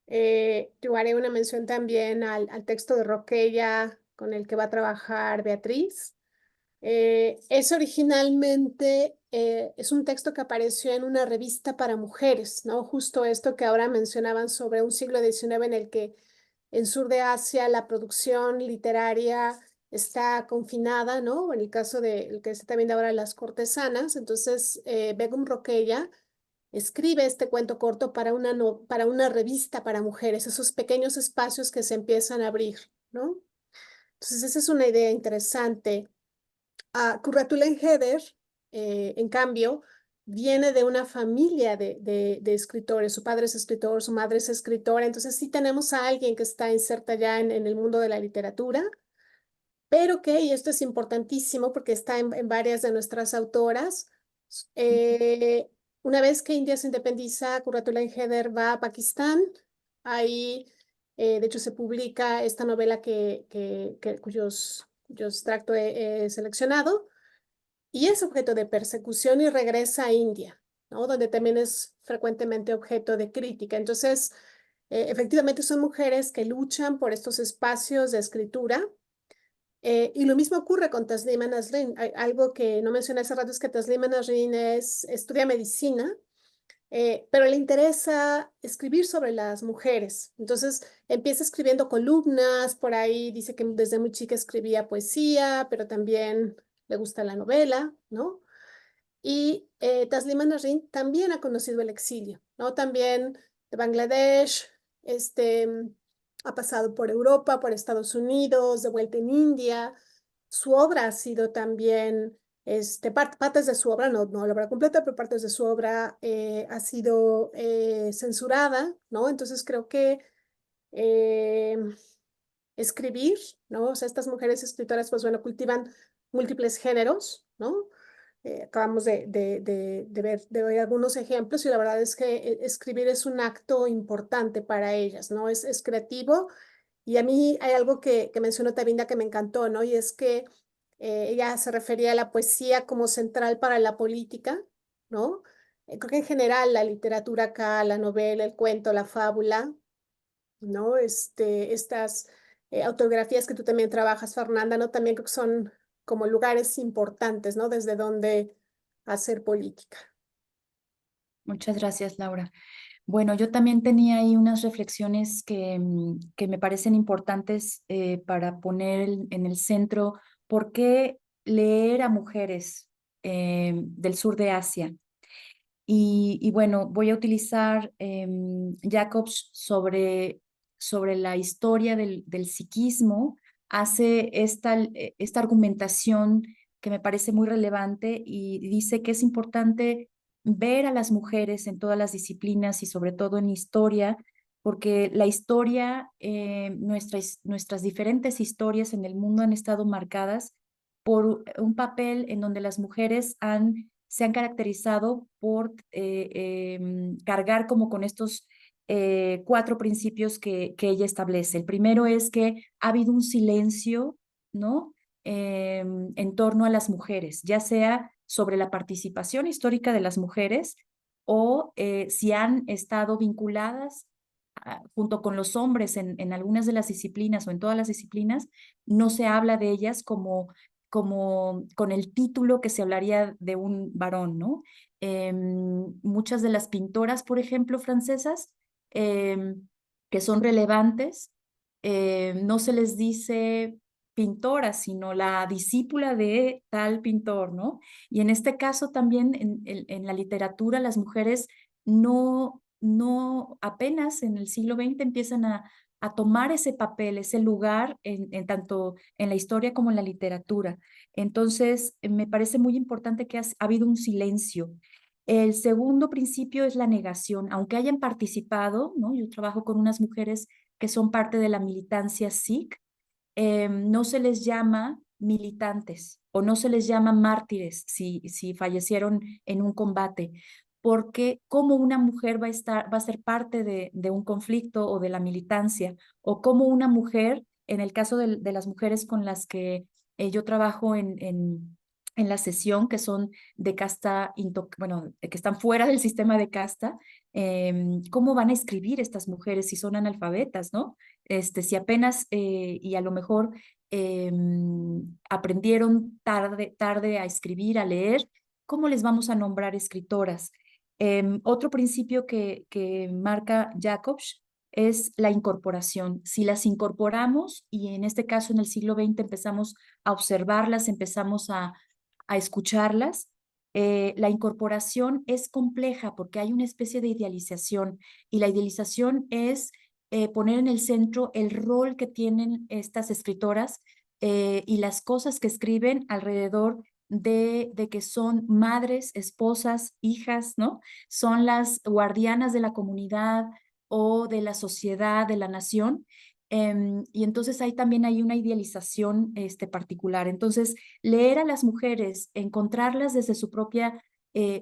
Yo haré una mención también al texto de Roquella con el que va a trabajar Beatriz. Es originalmente, es un texto que apareció en una revista para mujeres, ¿no? Justo esto que ahora mencionaban sobre un siglo XIX en el que en sur de Asia la producción literaria está confinada, ¿no? En el caso del que se está viendo ahora, Las Cortesanas. Entonces, Begum Roquella escribe este cuento corto para una revista para mujeres, esos pequeños espacios que se empiezan a abrir, ¿no? Entonces, esa es una idea interesante. Kurratulen Heder, en cambio, viene de una familia de escritores. Su padre es escritor, su madre es escritora. Entonces sí tenemos a alguien que está inserta ya en el mundo de la literatura, pero que, y esto es importantísimo porque está en varias de nuestras autoras, una vez que India se independiza, Kurratulen Heder va a Pakistán. Ahí, de hecho, se publica esta novela cuyos extracto he seleccionado, y es objeto de persecución y regresa a India, ¿no? Donde también es frecuentemente objeto de crítica. Entonces, efectivamente son mujeres que luchan por estos espacios de escritura. Y lo mismo ocurre con Taslima Nasrin. Algo que no mencioné hace rato es que Taslima Nasrin estudia medicina, pero le interesa escribir sobre las mujeres. Entonces empieza escribiendo columnas, por ahí dice que desde muy chica escribía poesía, pero también le gusta la novela, ¿no? Y Taslima Nasrin también ha conocido el exilio, ¿no? También de Bangladesh, ha pasado por Europa, por Estados Unidos, de vuelta en India. Su obra ha sido también, partes de su obra, no la obra completa, pero partes de su obra ha sido censurada, ¿no? Entonces creo que escribir, ¿no? O sea, estas mujeres escritoras, pues bueno, cultivan múltiples géneros, ¿no? Acabamos de ver algunos ejemplos y la verdad es que escribir es un acto importante para ellas, ¿no? Es creativo y a mí hay algo que mencionó Tavinda que me encantó, ¿no? Y es que ella se refería a la poesía como central para la política, ¿no? Creo que en general la literatura acá, la novela, el cuento, la fábula, ¿no? Estas autobiografías que tú también trabajas, Fernanda, ¿no? También creo que son como lugares importantes, ¿no? Desde donde hacer política. Muchas gracias, Laura. Bueno, yo también tenía ahí unas reflexiones que me parecen importantes para poner en el centro por qué leer a mujeres del sur de Asia. Y bueno, voy a utilizar Jacobs sobre la historia del psiquismo, hace esta argumentación que me parece muy relevante y dice que es importante ver a las mujeres en todas las disciplinas y sobre todo en historia, porque la historia, nuestras diferentes historias en el mundo han estado marcadas por un papel en donde las mujeres se han caracterizado por cargar como con estos 4 principios que ella establece. El primero es que ha habido un silencio, ¿no? En torno a las mujeres, ya sea sobre la participación histórica de las mujeres o si han estado vinculadas junto con los hombres en algunas de las disciplinas o en todas las disciplinas, no se habla de ellas como con el título que se hablaría de un varón, ¿no? Muchas de las pintoras, por ejemplo, francesas, que son relevantes, no se les dice pintora, sino la discípula de tal pintor, ¿no? Y en este caso también en la literatura las mujeres no apenas en el siglo XX empiezan a tomar ese papel, ese lugar en tanto en la historia como en la literatura. Entonces, me parece muy importante que ha habido un silencio. El segundo principio es la negación, aunque hayan participado, ¿no? Yo trabajo con unas mujeres que son parte de la militancia Sikh, no se les llama militantes o no se les llama mártires si fallecieron en un combate, porque cómo una mujer va a ser parte de un conflicto o de la militancia, o cómo una mujer, en el caso de las mujeres con las que yo trabajo en la sesión, que son de casta, bueno, que están fuera del sistema de casta, cómo van a escribir estas mujeres si son analfabetas, ¿no? Si apenas y a lo mejor aprendieron tarde a escribir, a leer, ¿cómo les vamos a nombrar escritoras? Otro principio que marca Jacobs es la incorporación. Si las incorporamos, y en este caso en el siglo XX empezamos a observarlas, empezamos a escucharlas, la incorporación es compleja porque hay una especie de idealización y la idealización es poner en el centro el rol que tienen estas escritoras y las cosas que escriben alrededor de que son madres, esposas, hijas, ¿no? Son las guardianas de la comunidad o de la sociedad, de la nación. Y entonces ahí también hay una idealización particular. Entonces, leer a las mujeres, encontrarlas desde su propia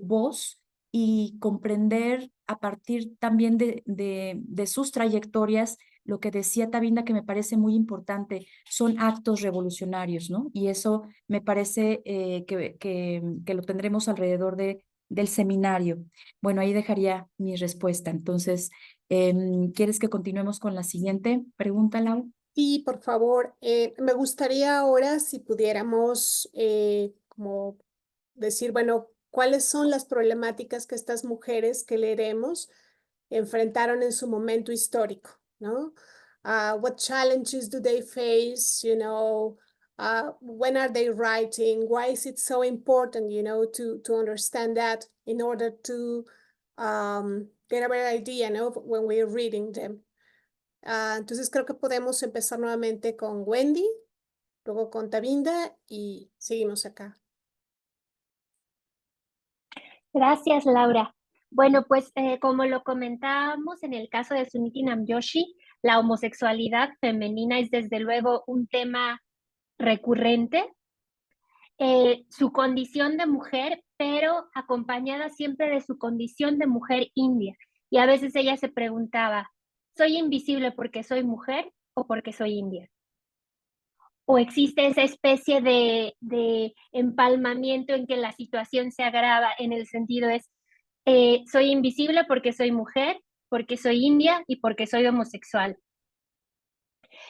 voz y comprender a partir también de sus trayectorias, lo que decía Tavinda que me parece muy importante, son actos revolucionarios, ¿no? Y eso me parece que lo tendremos alrededor del seminario. Bueno, ahí dejaría mi respuesta. Entonces, ¿quieres que continuemos con la siguiente pregunta, Lau? Y por favor, me gustaría ahora si pudiéramos como decir, bueno, ¿cuáles son las problemáticas que estas mujeres que leeremos enfrentaron en su momento histórico, ¿no? What challenges do they face, you know? When are they writing? Why is it so important, you know, to understand that in order to get a better idea, you know, when we're reading them? Entonces creo que podemos empezar nuevamente con Wendy, luego con Tavinda y seguimos acá. Gracias, Laura. Bueno, pues como lo comentábamos en el caso de Suniti Namjoshi, la homosexualidad femenina es desde luego un tema recurrente su condición de mujer, pero acompañada siempre de su condición de mujer india. Y a veces ella se preguntaba, ¿soy invisible porque soy mujer o porque soy india? ¿O existe esa especie de empalmamiento en que la situación se agrava en el sentido es, soy invisible porque soy mujer, porque soy india y porque soy homosexual?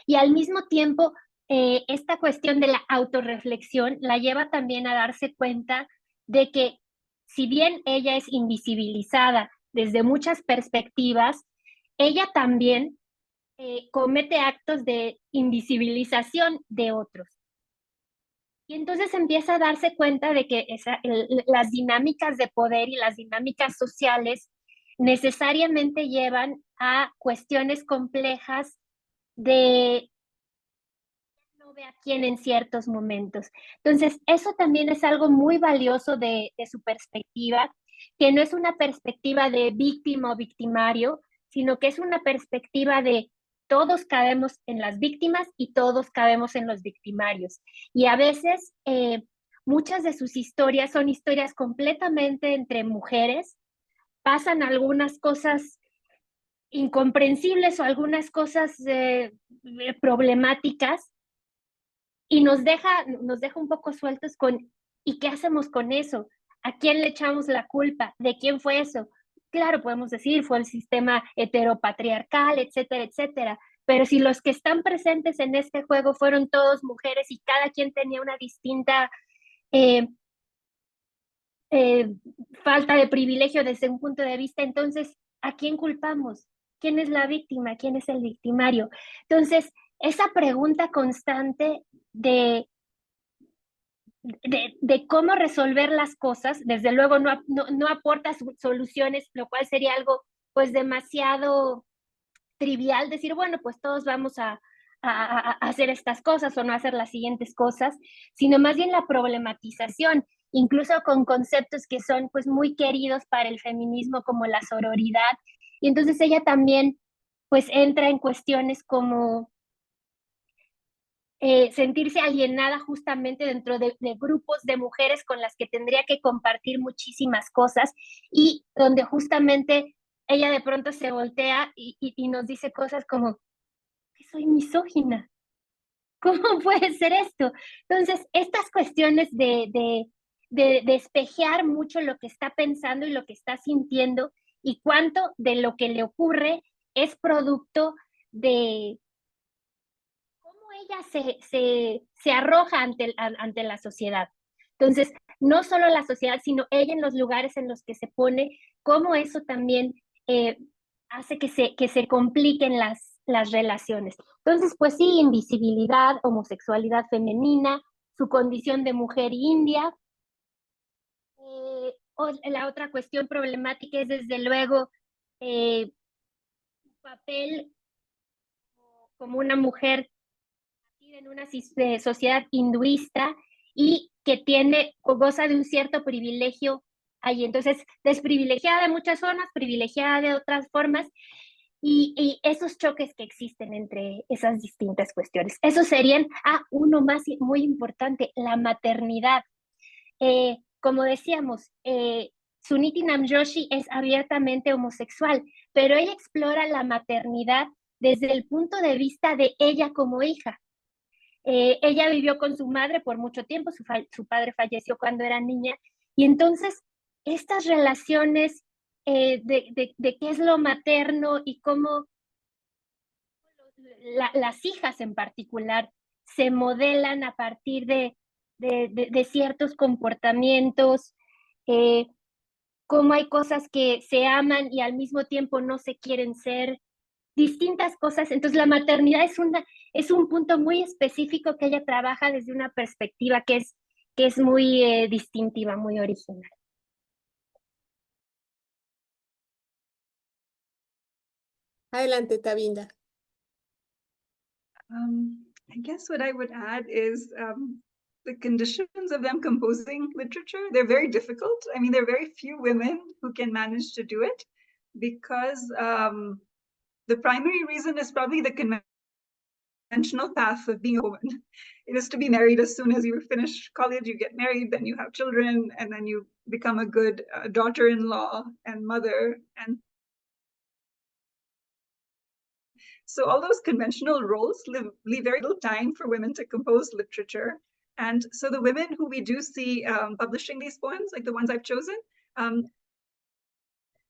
Y al mismo tiempo, esta cuestión de la autorreflexión la lleva también a darse cuenta de que si bien ella es invisibilizada desde muchas perspectivas, ella también comete actos de invisibilización de otros. Y entonces empieza a darse cuenta de que las dinámicas de poder y las dinámicas sociales necesariamente llevan a cuestiones complejas de no ve a quién en ciertos momentos. Entonces, eso también es algo muy valioso de su perspectiva, que no es una perspectiva de víctima o victimario, sino que es una perspectiva de todos cabemos en las víctimas y todos cabemos en los victimarios. Y a veces muchas de sus historias son historias completamente entre mujeres, pasan algunas cosas incomprensibles o algunas cosas problemáticas y nos deja un poco sueltos con, ¿y qué hacemos con eso? ¿A quién le echamos la culpa? ¿De quién fue eso? Claro, podemos decir, fue el sistema heteropatriarcal, etcétera, etcétera. Pero si los que están presentes en este juego fueron todos mujeres y cada quien tenía una distinta eh, falta de privilegio desde un punto de vista, entonces, ¿a quién culpamos? ¿Quién es la víctima? ¿Quién es el victimario? Entonces, esa pregunta constante de cómo resolver las cosas, desde luego no aporta soluciones, lo cual sería algo pues demasiado trivial decir, bueno, pues todos vamos a hacer estas cosas o no hacer las siguientes cosas, sino más bien la problematización, incluso con conceptos que son pues muy queridos para el feminismo como la sororidad. Y entonces ella también pues entra en cuestiones como sentirse alienada justamente dentro de grupos de mujeres con las que tendría que compartir muchísimas cosas y donde justamente ella de pronto se voltea y nos dice cosas como, que soy misógina. ¿Cómo puede ser esto? Entonces, estas cuestiones de despejar mucho lo que está pensando y lo que está sintiendo y cuánto de lo que le ocurre es producto de cómo ella se arroja ante la sociedad. Entonces, no solo la sociedad, sino ella en los lugares en los que se pone, cómo eso también hace que se compliquen las relaciones. Entonces, pues sí, invisibilidad, homosexualidad femenina, su condición de mujer india. La otra cuestión problemática es, desde luego, su papel como una mujer en una sociedad hinduista y que goza de un cierto privilegio ahí. Entonces, desprivilegiada de muchas formas, privilegiada de otras formas, y esos choques que existen entre esas distintas cuestiones. Esos serían, uno más muy importante, la maternidad. Como decíamos, Suniti Namjoshi es abiertamente homosexual, pero ella explora la maternidad desde el punto de vista de ella como hija. Ella vivió con su madre por mucho tiempo, su padre falleció cuando era niña, y entonces estas relaciones de qué es lo materno y cómo las hijas en particular se modelan a partir de ciertos comportamientos, cómo hay cosas que se aman y al mismo tiempo no se quieren ser, distintas cosas. Entonces la maternidad es un punto muy específico que ella trabaja desde una perspectiva que es muy distintiva, muy original. Adelante, Tavinda. I guess what I would add is the conditions of them composing literature. They're very difficult. I mean, there are very few women who can manage to do it because the primary reason is probably the conventional path of being a woman. It is to be married as soon as you finish college, you get married, then you have children, and then you become a good daughter-in-law and mother. And so all those conventional roles leave very little time for women to compose literature. And so the women who we do see publishing these poems, like the ones I've chosen,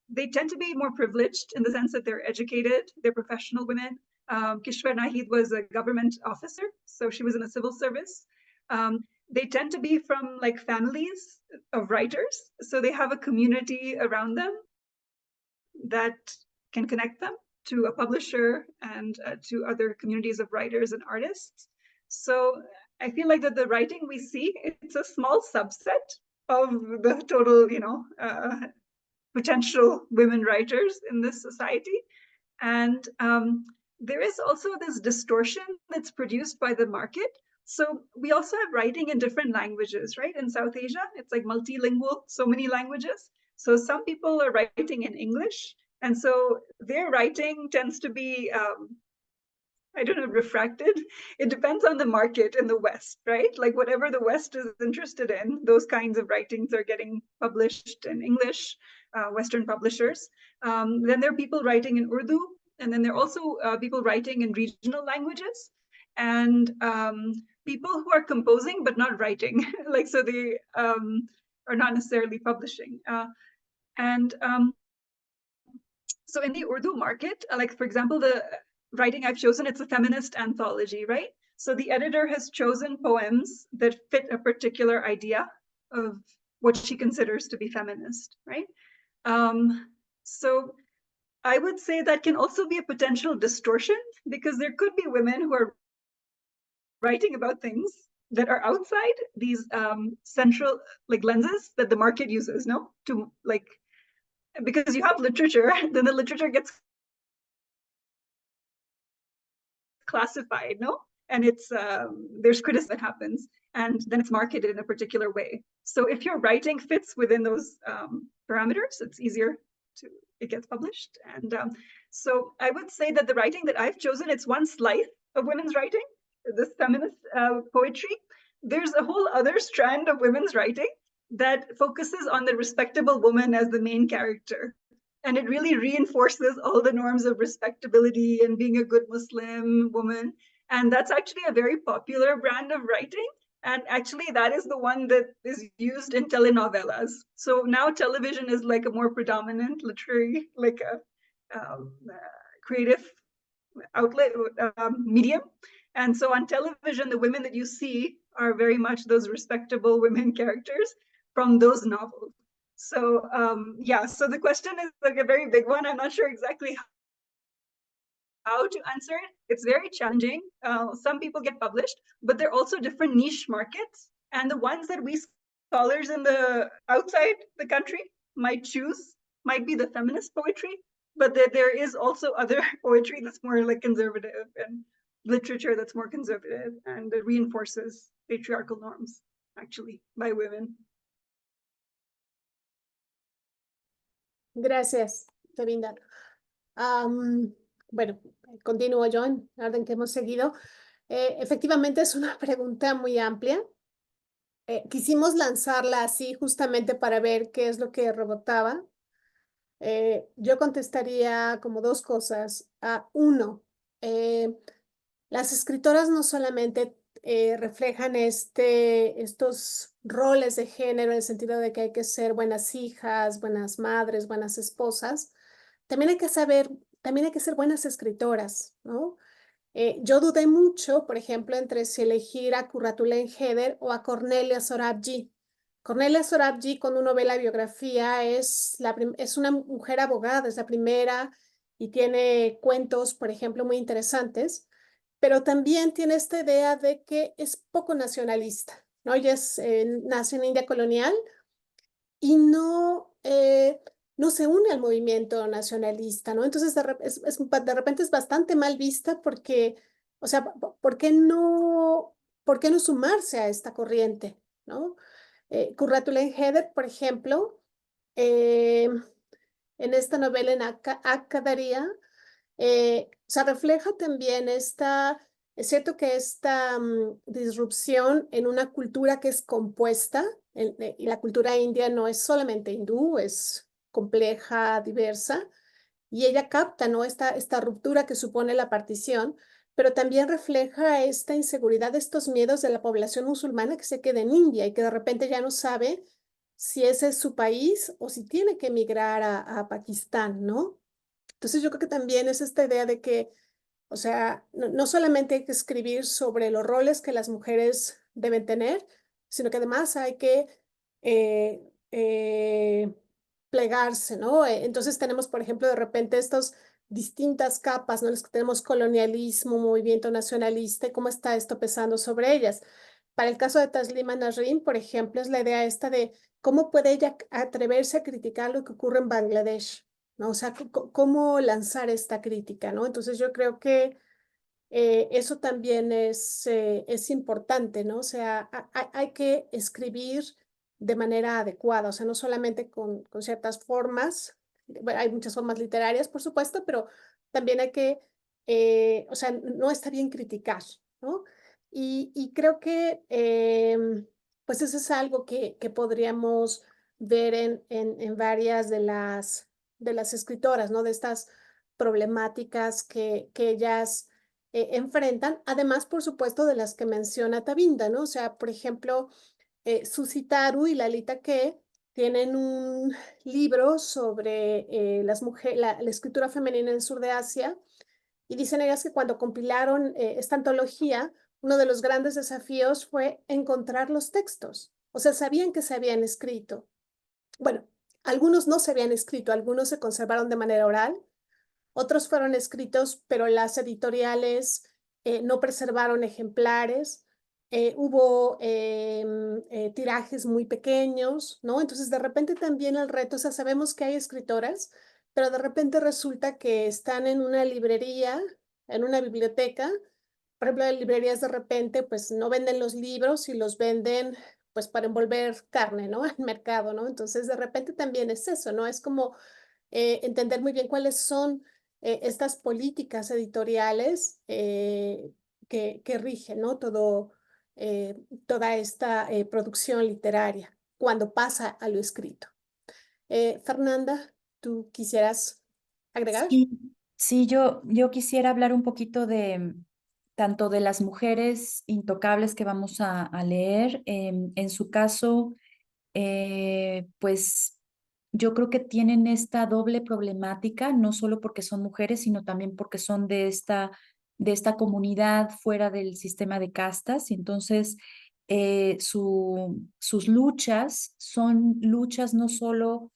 they tend to be more privileged in the sense that they're educated, they're professional women. Kishwar Nahid was a government officer, so she was in the civil service. They tend to be from like families of writers, so they have a community around them that can connect them to a publisher and to other communities of writers and artists. So I feel like that the writing we see, it's a small subset of the total, potential women writers in this society. And there is also this distortion that's produced by the market. So we also have writing in different languages, right? In South Asia, it's like multilingual, so many languages. So some people are writing in English, and so their writing tends to be, refracted. It depends on the market in the West, right? Like whatever the West is interested in, those kinds of writings are getting published in English, Western publishers. Then there are people writing in Urdu, and then there are also people writing in regional languages, and people who are composing but not writing. Like, so they are not necessarily publishing. So in the Urdu market, like for example, the writing I've chosen, it's a feminist anthology, right? So the editor has chosen poems that fit a particular idea of what she considers to be feminist, right? So I would say that can also be a potential distortion, because there could be women who are writing about things that are outside these central like lenses that the market uses, no? To like, because you have literature, then the literature gets classified, no? And it's there's criticism that happens, and then it's marketed in a particular way. So if your writing fits within those parameters, it's easier to, it gets published. And so I would say that the writing that I've chosen, it's one slice of women's writing, this feminist poetry. There's a whole other strand of women's writing that focuses on the respectable woman as the main character. And it really reinforces all the norms of respectability and being a good Muslim woman. And that's actually a very popular brand of writing. And actually, that is the one that is used in telenovelas. So now television is like a more predominant literary, like a creative outlet, medium. And so on television, the women that you see are very much those respectable women characters from those novels. So yeah, so the question is like a very big one. I'm not sure exactly how to answer it. It's very challenging. Some people get published, but there are also different niche markets. And the ones that we scholars in the outside the country might choose might be the feminist poetry, but there is also other poetry that's more like conservative, and literature that's more conservative, and that reinforces patriarchal norms actually by women. Gracias, Devinder. Bueno, continúo yo en orden que hemos seguido. Efectivamente es una pregunta muy amplia. Quisimos lanzarla así justamente para ver qué es lo que rebotaba. Yo contestaría como dos cosas. Uno, las escritoras no solamente reflejan estos roles de género en el sentido de que hay que ser buenas hijas, buenas madres, buenas esposas. También hay que ser buenas escritoras, ¿no? Yo dudé mucho, por ejemplo, entre si elegir a Qurratullain Heder o a Cornelia Sorabji. Cornelia Sorabji, cuando uno ve la biografía, es una mujer abogada, es la primera, y tiene cuentos, por ejemplo, muy interesantes, pero también tiene esta idea de que es poco nacionalista, ¿no? Ella nace en India colonial y no se une al movimiento nacionalista, ¿no? Entonces, de repente es bastante mal vista porque, o sea, ¿por qué no sumarse a esta corriente, ¿no? Qurratullain Heder, por ejemplo, en esta novela en Akka Daria, se refleja también esta Es cierto que esta disrupción en una cultura que es compuesta, y la cultura india no es solamente hindú, es compleja, diversa, y ella capta, ¿no? esta ruptura que supone la partición, pero también refleja esta inseguridad, estos miedos de la población musulmana que se queda en India y que de repente ya no sabe si ese es su país o si tiene que emigrar a Pakistán, ¿no? Entonces yo creo que también es esta idea de que, o sea, no solamente hay que escribir sobre los roles que las mujeres deben tener, sino que además hay que eh, eh, plegarse, ¿no? Entonces tenemos, por ejemplo, de repente estas distintas capas, ¿no? Los que tenemos colonialismo, movimiento nacionalista, y cómo está esto pesando sobre ellas. Para el caso de Taslima Nasrin, por ejemplo, es la idea esta de cómo puede ella atreverse a criticar lo que ocurre en Bangladesh, ¿no? O sea, cómo lanzar esta crítica, ¿no? Entonces yo creo que eso también es importante, ¿no? O sea, hay que escribir de manera adecuada, o sea, no solamente con ciertas formas, bueno, hay muchas formas literarias, por supuesto, pero también hay que, o sea, no está bien criticar, ¿no? Y creo que, pues eso es algo que podríamos ver en varias de las escritoras, ¿no? De estas problemáticas que ellas enfrentan, además, por supuesto, de las que menciona Tabinda, ¿no? O sea, por ejemplo, Susi Taru y Lalita Ke tienen un libro sobre las mujeres, la escritura femenina en el sur de Asia, y dicen ellas que cuando compilaron esta antología, uno de los grandes desafíos fue encontrar los textos. O sea, sabían que se habían escrito. Bueno, algunos no se habían escrito, algunos se conservaron de manera oral, otros fueron escritos, pero las editoriales no preservaron ejemplares. Hubo tirajes muy pequeños, ¿no? Entonces, de repente también el reto, o sea, sabemos que hay escritoras, pero de repente resulta que están en una librería, en una biblioteca. Por ejemplo, las librerías de repente, pues no venden los libros y los venden, pues para envolver carne, ¿no? Al mercado, ¿no? Entonces, de repente también es eso, ¿no? Es como entender muy bien cuáles son estas políticas editoriales que rigen, ¿no? Toda esta producción literaria cuando pasa a lo escrito. Fernanda, ¿tú quisieras agregar? Sí, sí, yo quisiera hablar un poquito de tanto de las mujeres intocables que vamos a leer. En su caso, pues yo creo que tienen esta doble problemática, no solo porque son mujeres, sino también porque son de esta comunidad fuera del sistema de castas. Y entonces, sus luchas son luchas no solo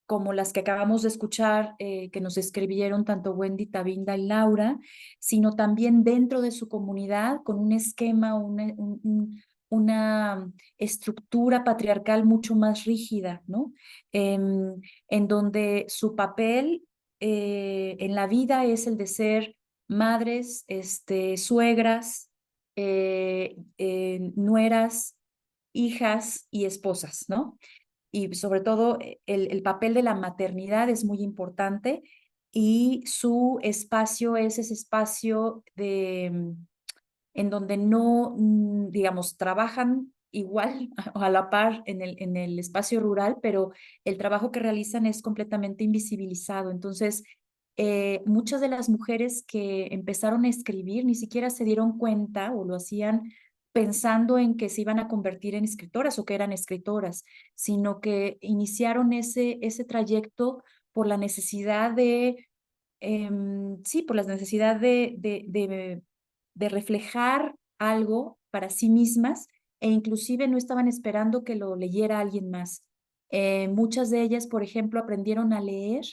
como las que acabamos de escuchar, que nos escribieron tanto Wendy, Tabinda y Laura, sino también dentro de su comunidad, con un esquema, una estructura patriarcal mucho más rígida, ¿no? En donde su papel en la vida es el de ser madres, suegras, nueras, hijas y esposas, ¿no? Y sobre todo el papel de la maternidad es muy importante y su espacio es ese espacio en donde no, digamos, trabajan igual o a la par en el espacio rural, pero el trabajo que realizan es completamente invisibilizado. Entonces, muchas de las mujeres que empezaron a escribir ni siquiera se dieron cuenta o lo hacían pensando en que se iban a convertir en escritoras o que eran escritoras, sino que iniciaron ese trayecto por la necesidad sí, por la necesidad de reflejar algo para sí mismas e inclusive no estaban esperando que lo leyera alguien más. Muchas de ellas, por ejemplo, aprendieron a leer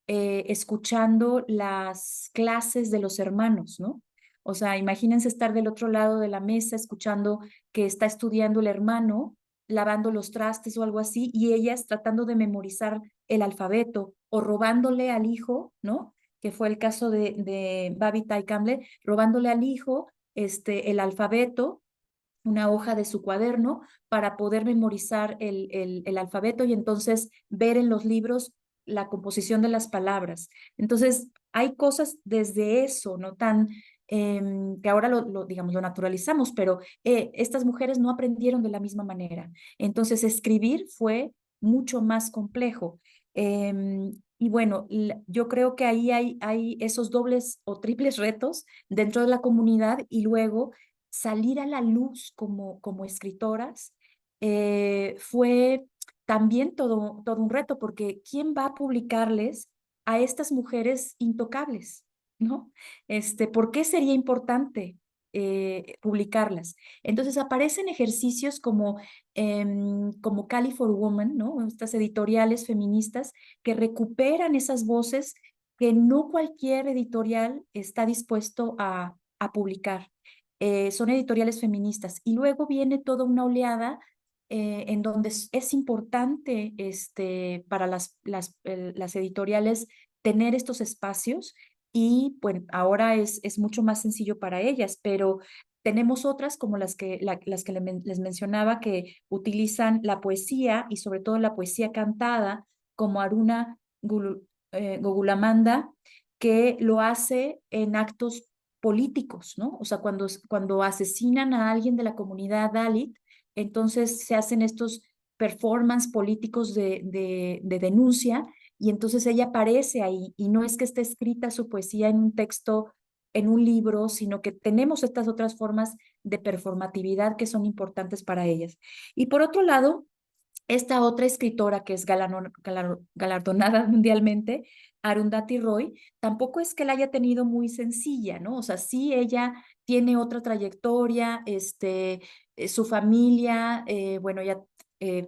escuchando las clases de los hermanos, ¿no? O sea, imagínense estar del otro lado de la mesa escuchando que está estudiando el hermano, lavando los trastes o algo así, y ellas tratando de memorizar el alfabeto o robándole al hijo, ¿no? Que fue el caso de Babita y Camble, robándole al hijo el alfabeto, una hoja de su cuaderno para poder memorizar el alfabeto y entonces ver en los libros la composición de las palabras. Entonces, hay cosas desde eso, no tan que ahora digamos, lo naturalizamos, pero estas mujeres no aprendieron de la misma manera. Entonces, escribir fue mucho más complejo. Y bueno, yo creo que ahí hay esos dobles o triples retos dentro de la comunidad y luego salir a la luz como escritoras fue también todo un reto, porque ¿quién va a publicarles a estas mujeres intocables? ¿No? ¿Por qué sería importante publicarlas? Entonces aparecen ejercicios como Cali for Women, ¿no? Estas editoriales feministas que recuperan esas voces que no cualquier editorial está dispuesto a publicar. Son editoriales feministas. Y luego viene toda una oleada en donde es importante para las editoriales tener estos espacios y bueno, ahora es mucho más sencillo para ellas, pero tenemos otras como las que les mencionaba que utilizan la poesía y sobre todo la poesía cantada como Aruna Gogulamanda, que lo hace en actos políticos, ¿no? O sea, cuando asesinan a alguien de la comunidad Dalit, entonces se hacen estos performance políticos de denuncia y entonces ella aparece ahí y no es que esté escrita su poesía en un texto, en un libro, sino que tenemos estas otras formas de performatividad que son importantes para ellas. Y por otro lado, esta otra escritora que es galardonada mundialmente, Arundhati Roy, tampoco es que la haya tenido muy sencilla, ¿no? O sea, sí ella tiene otra trayectoria, su familia, bueno, ella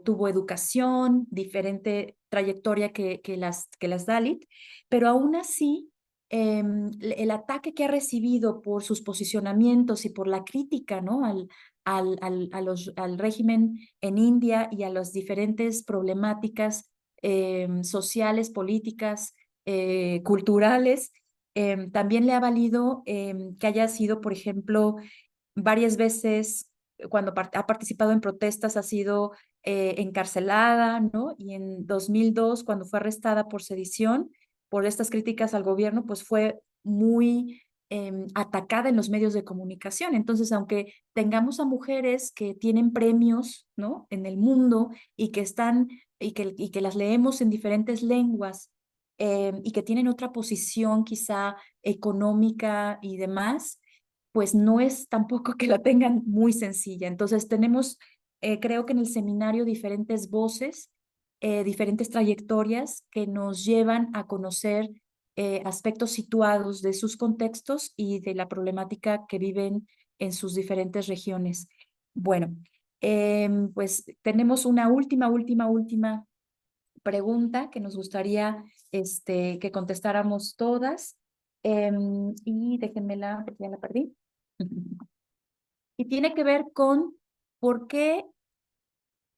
tuvo educación, diferente trayectoria que las Dalit, pero aún así el ataque que ha recibido por sus posicionamientos y por la crítica, ¿no? Al régimen en India y a las diferentes problemáticas sociales, políticas, culturales, también le ha valido que haya sido, por ejemplo, varias veces cuando ha participado en protestas ha sido encarcelada, ¿no? Y en 2002, cuando fue arrestada por sedición, por estas críticas al gobierno, pues fue muy atacada en los medios de comunicación. Entonces, aunque tengamos a mujeres que tienen premios, ¿no? En el mundo y que están y que las leemos en diferentes lenguas y que tienen otra posición quizá económica y demás, pues no es tampoco que la tengan muy sencilla. Entonces tenemos, creo que en el seminario, diferentes voces, diferentes trayectorias que nos llevan a conocer aspectos situados de sus contextos y de la problemática que viven en sus diferentes regiones. Bueno, pues tenemos una última pregunta que nos gustaría que contestáramos todas. Y déjenmela, porque ya la perdí. Y tiene que ver con por qué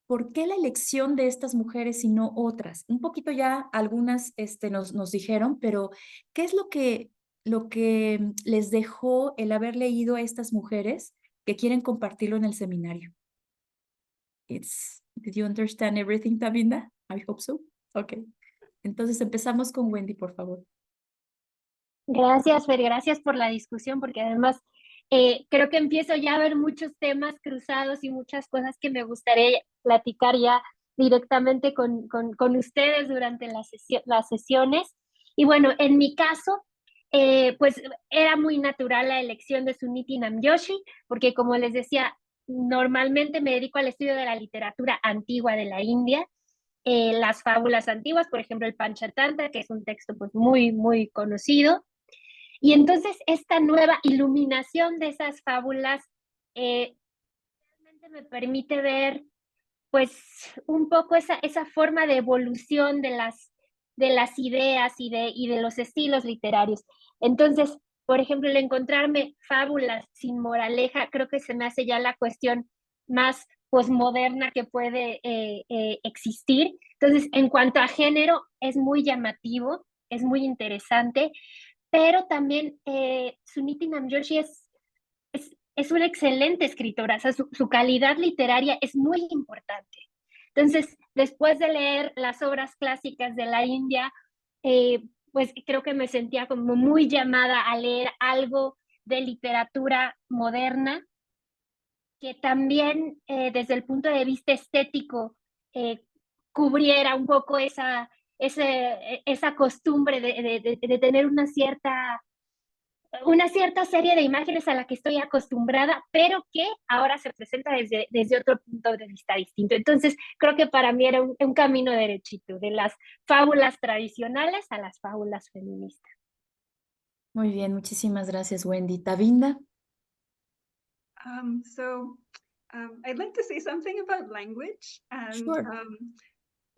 la elección de estas mujeres y no otras. Un poquito ya algunas nos dijeron, pero ¿qué es lo que les dejó el haber leído a estas mujeres que quieren compartirlo en el seminario? Did you understand everything, Tavinda? I hope so. Okay. Entonces empezamos con Wendy, por favor. Gracias, Fer, gracias por la discusión, porque además creo que empiezo ya a ver muchos temas cruzados y muchas cosas que me gustaría platicar ya directamente con ustedes durante las sesiones. Y bueno, en mi caso, pues era muy natural la elección de Suniti Namjoshi, porque como les decía, normalmente me dedico al estudio de la literatura antigua de la India, las fábulas antiguas, por ejemplo, el Panchatantra, que es un texto pues muy, muy conocido. Y entonces esta nueva iluminación de esas fábulas realmente me permite ver pues un poco esa forma de evolución de las ideas y de los estilos literarios. Entonces, por ejemplo, el encontrarme fábulas sin moraleja, creo que se me hace ya la cuestión más posmoderna que puede existir. Entonces, en cuanto a género, es muy llamativo, es muy interesante, pero también Suniti Namjoshi es una excelente escritora, o sea, su calidad literaria es muy importante. Entonces, después de leer las obras clásicas de la India, pues creo que me sentía como muy llamada a leer algo de literatura moderna que también desde el punto de vista estético cubriera un poco esa costumbre de tener una cierta serie de imágenes a la que estoy acostumbrada, pero que ahora se presenta desde otro punto de vista distinto. Entonces, creo que para mí era un camino derechito, de las fábulas tradicionales a las fábulas feministas. Muy bien, muchísimas gracias, Wendy. Tavinda. I'd like to say something about language and Sure.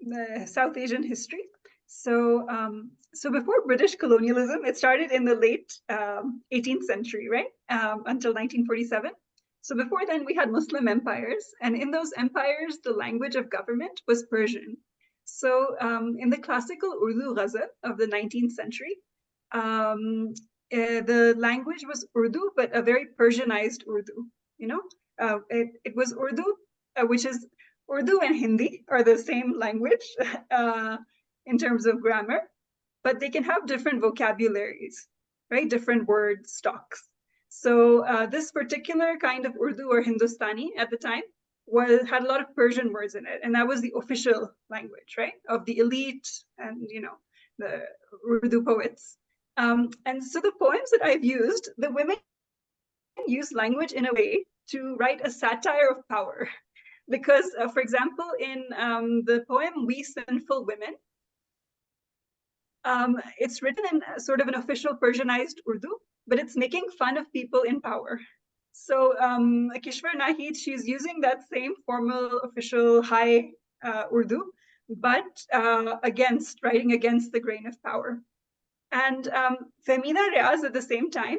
the South Asian history. So before British colonialism, it started in the late 18th century, right? Until 1947. So before then, we had Muslim empires, and in those empires, the language of government was Persian. So in the classical Urdu ghazal of the 19th century, the language was Urdu, but a very Persianized Urdu. You know, it was Urdu, which is Urdu and Hindi are the same language in terms of grammar, but they can have different vocabularies, right? Different word stocks. So this particular kind of Urdu or Hindustani at the time had a lot of Persian words in it, and that was the official language, right, of the elite and the Urdu poets. And so the poems that I've used, the women use language in a way to write a satire of power. Because, for example, in the poem We Sinful Women, it's written in sort of an official Persianized Urdu, but it's making fun of people in power. So Kishvar Nahid, she's using that same formal official high Urdu, but writing against the grain of power. And Fehmida Riaz at the same time.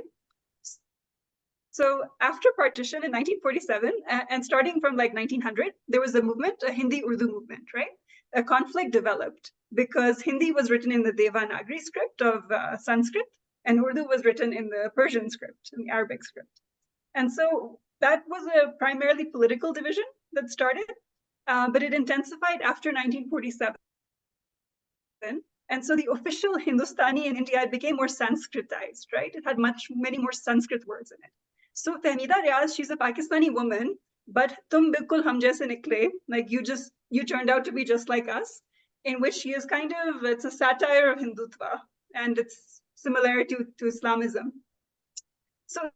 So after partition in 1947, and starting from like 1900, there was a movement, a Hindi-Urdu movement, right? A conflict developed because Hindi was written in the Devanagari script of Sanskrit, and Urdu was written in the Persian script, in the Arabic script. And so that was a primarily political division that started, but it intensified after 1947. And so the official Hindustani in India became more Sanskritized, right? It had many more Sanskrit words in it. So Fehmida Riaz, she's a Pakistani woman, but tum bilkul hum jaise nikle, like you turned out to be just like us, in which she is it's a satire of Hindutva and its similarity to Islamism. So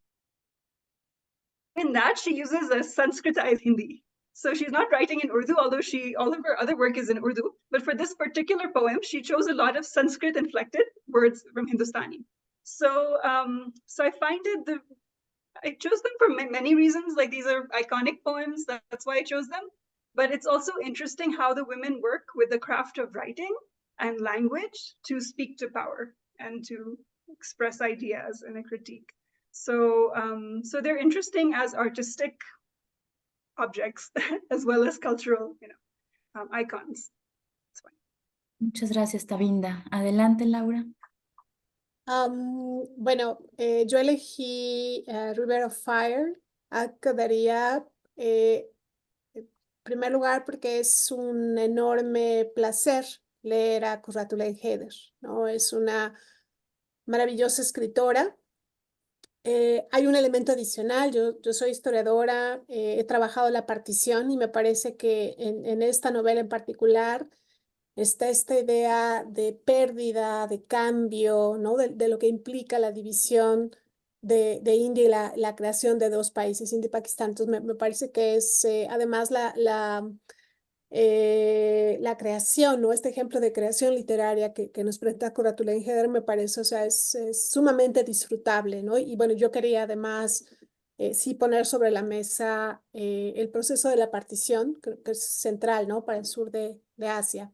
in that, she uses a Sanskritized Hindi. So she's not writing in Urdu, although all of her other work is in Urdu. But for this particular poem, she chose a lot of Sanskrit inflected words from Hindustani. So I find I chose them for many reasons. Like, these are iconic poems, that's why I chose them. But it's also interesting how the women work with the craft of writing and language to speak to power and to express ideas in a critique. So they're interesting as artistic objects as well as cultural, icons. Muchas gracias, Tavinda. Adelante, Laura. Bueno, yo elegí River of Fire. Quedaría en primer lugar porque es un enorme placer leer a Qurratullahi Haider, ¿no? Es una maravillosa escritora. Hay un elemento adicional. Yo soy historiadora, he trabajado la partición y me parece que en esta novela en particular está esta idea de pérdida, de cambio, ¿no? De lo que implica la división de India y la creación de dos países, India y Pakistán. Entonces me parece que es además la creación, ¿no? Este ejemplo de creación literaria que nos presenta Qurratullahi Haider me parece, o sea, es sumamente disfrutable, ¿no? Y bueno, yo quería además sí poner sobre la mesa el proceso de la partición, que es central, ¿no? Para el sur de Asia.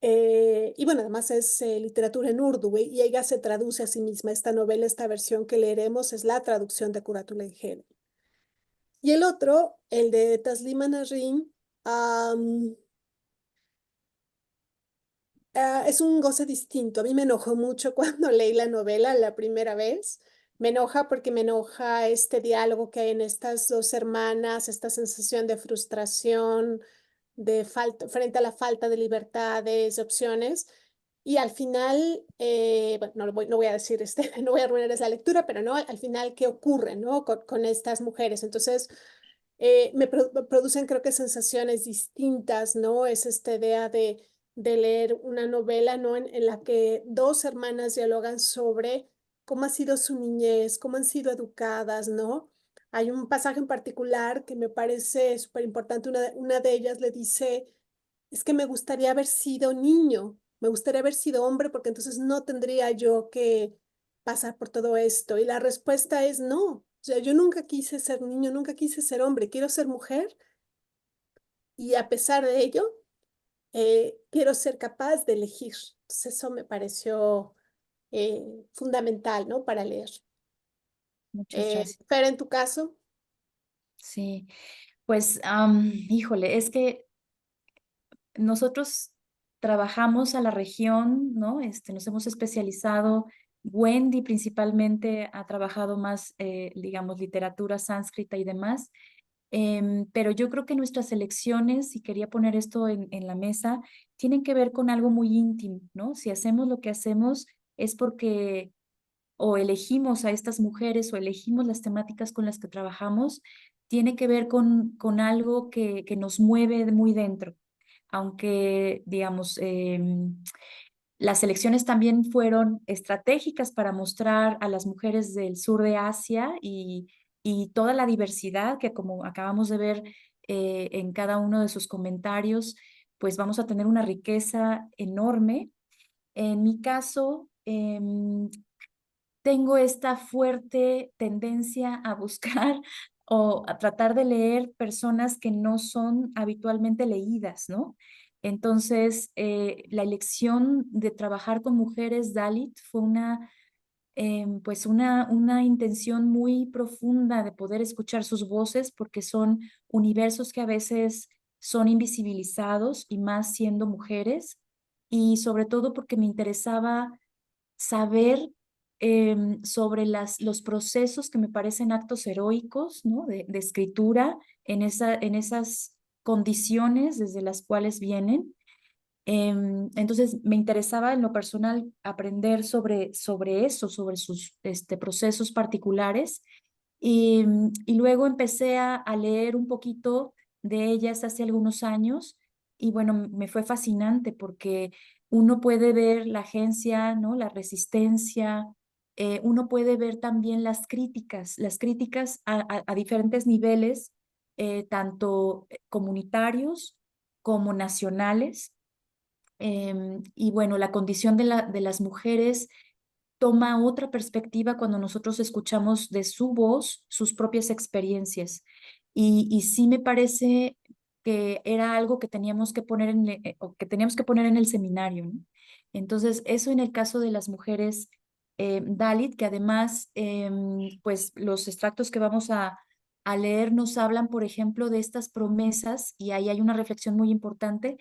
Y bueno, además es literatura en Urdu, y ella se traduce a sí misma. Esta novela, esta versión que leeremos, es la traducción de Qurratullahi Haider. Y el otro, el de Taslima Nasrin, es un goce distinto. A mí me enojó mucho cuando leí la novela la primera vez. Me enoja porque me enoja este diálogo que hay en estas dos hermanas, esta sensación de frustración, frente a la falta de libertades, de opciones. Y al final, bueno, no voy a decir, no voy a arruinarles la lectura, pero no, al final, ¿qué ocurre, no? Con estas mujeres. Entonces, me producen, creo que, sensaciones distintas, ¿no? Es esta idea de leer una novela, ¿no? En la que dos hermanas dialogan sobre cómo ha sido su niñez, cómo han sido educadas, ¿no? Hay un pasaje en particular que me parece súper importante. Una de ellas le dice, es que me gustaría haber sido niño, me gustaría haber sido hombre porque entonces no tendría yo que pasar por todo esto. Y la respuesta es no. O sea, yo nunca quise ser niño, nunca quise ser hombre, quiero ser mujer y a pesar de ello, quiero ser capaz de elegir. Entonces eso me pareció fundamental, ¿no? Para leer. Muchas gracias. Fer, en tu caso. Sí, pues, híjole, es que nosotros trabajamos a la región, ¿no? Nos hemos especializado, Wendy principalmente ha trabajado más, digamos, literatura sánscrita y demás, pero yo creo que nuestras elecciones, y quería poner esto en la mesa, tienen que ver con algo muy íntimo, ¿no? Si hacemos lo que hacemos es porque o elegimos a estas mujeres o elegimos las temáticas con las que trabajamos, tiene que ver con algo que nos mueve muy dentro. Aunque, digamos, las elecciones también fueron estratégicas para mostrar a las mujeres del sur de Asia y toda la diversidad que, como acabamos de ver en cada uno de sus comentarios, pues vamos a tener una riqueza enorme. En mi caso, tengo esta fuerte tendencia a buscar o a tratar de leer personas que no son habitualmente leídas, ¿no? Entonces, la elección de trabajar con mujeres Dalit fue pues una intención muy profunda de poder escuchar sus voces porque son universos que a veces son invisibilizados y más siendo mujeres y sobre todo porque me interesaba saber sobre los procesos que me parecen actos heroicos, ¿no? De escritura en esas condiciones desde las cuales vienen. Entonces me interesaba en lo personal aprender sobre eso, sobre sus procesos particulares y luego empecé a leer un poquito de ellas hace algunos años y bueno, me fue fascinante porque uno puede ver la agencia, ¿no? La resistencia, uno puede ver también las críticas a diferentes niveles, tanto comunitarios como nacionales. Y bueno, la condición de las mujeres toma otra perspectiva cuando nosotros escuchamos de su voz sus propias experiencias. Y sí me parece que era algo que teníamos que poner o que teníamos que poner en el seminario, ¿no? Entonces, eso en el caso de las mujeres Dalit, que además, pues los extractos que vamos a leer nos hablan, por ejemplo, de estas promesas, y ahí hay una reflexión muy importante,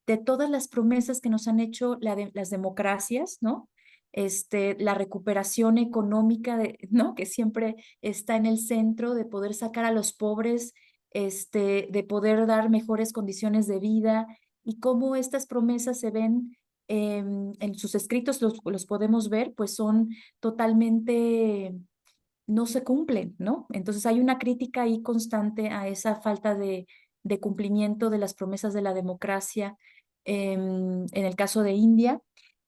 de todas las promesas que nos han hecho las democracias, ¿no? La recuperación económica, ¿no? Que siempre está en el centro de poder sacar a los pobres, de poder dar mejores condiciones de vida y cómo estas promesas se ven en sus escritos, los podemos ver, pues son totalmente, no se cumplen, ¿no? Entonces hay una crítica ahí constante a esa falta de cumplimiento de las promesas de la democracia en el caso de India.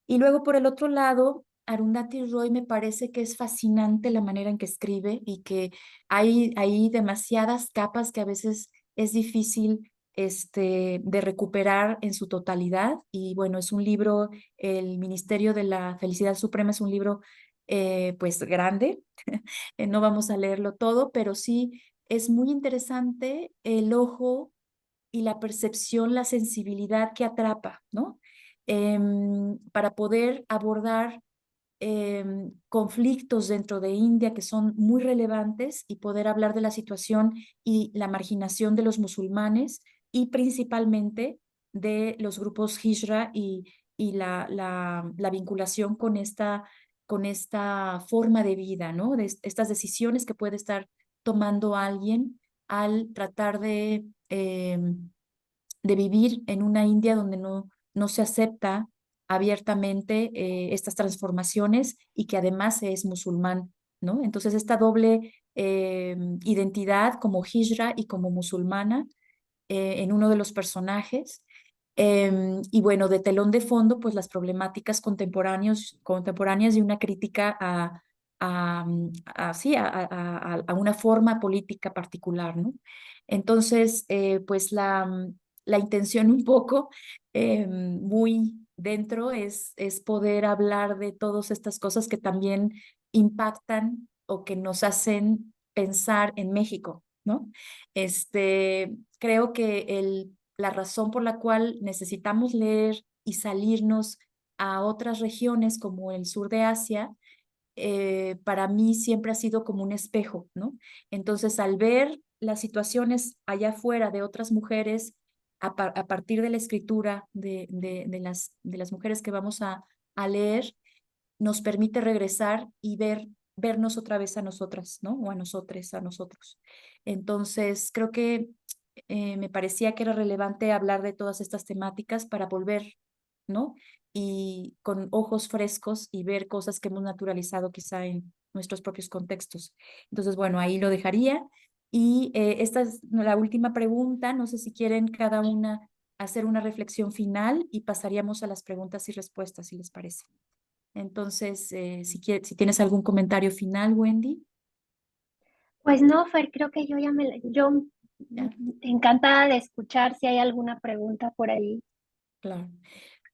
Y luego, por el otro lado, Arundhati Roy me parece que es fascinante la manera en que escribe y que hay demasiadas capas que a veces es difícil de recuperar en su totalidad. Y bueno, es un libro, El Ministerio de la Felicidad Suprema es un libro pues grande, no vamos a leerlo todo, pero sí es muy interesante el ojo y la percepción, la sensibilidad que atrapa, ¿no? Para poder abordar conflictos dentro de India que son muy relevantes y poder hablar de la situación y la marginación de los musulmanes y principalmente de los grupos Hijra y la vinculación con esta forma de vida, ¿no? De estas decisiones que puede estar tomando alguien al tratar de vivir en una India donde no se acepta abiertamente estas transformaciones y que además es musulmán, ¿no? Entonces esta doble identidad como hijra y como musulmana en uno de los personajes. Y bueno, de telón de fondo, pues las problemáticas contemporáneas y una crítica sí, a una forma política particular, ¿no? Entonces, pues la intención un poco muy dentro es poder hablar de todas estas cosas que también impactan o que nos hacen pensar en México, ¿no? Creo que la razón por la cual necesitamos leer y salirnos a otras regiones como el sur de Asia, para mí siempre ha sido como un espejo, ¿no? Entonces, al ver las situaciones allá afuera de otras mujeres, a partir de la escritura de las mujeres que vamos a leer, nos permite regresar y vernos otra vez a nosotras, ¿no? O a nosotres, a nosotros. Entonces, creo que me parecía que era relevante hablar de todas estas temáticas para volver, ¿no? Y con ojos frescos y ver cosas que hemos naturalizado quizá en nuestros propios contextos. Entonces, bueno, ahí lo dejaría. Y esta es la última pregunta. No sé si quieren cada una hacer una reflexión final y pasaríamos a las preguntas y respuestas, si les parece. Entonces, si tienes algún comentario final, Wendy. Pues no, Fer, creo que yo yo Ya, encantada de escuchar si hay alguna pregunta por ahí. claro.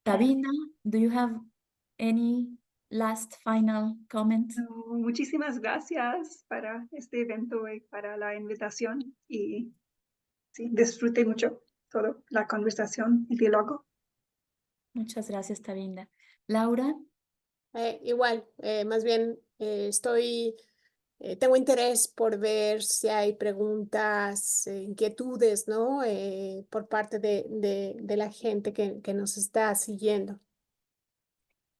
Tabina, do you have any last final comment? No, muchísimas gracias para este evento y para la invitación. Y sí, disfruté mucho toda la conversación, el diálogo. Muchas gracias, Tabina. Laura, Igual, más bien tengo interés por ver si hay preguntas, inquietudes, ¿no? Por parte de la gente que nos está siguiendo.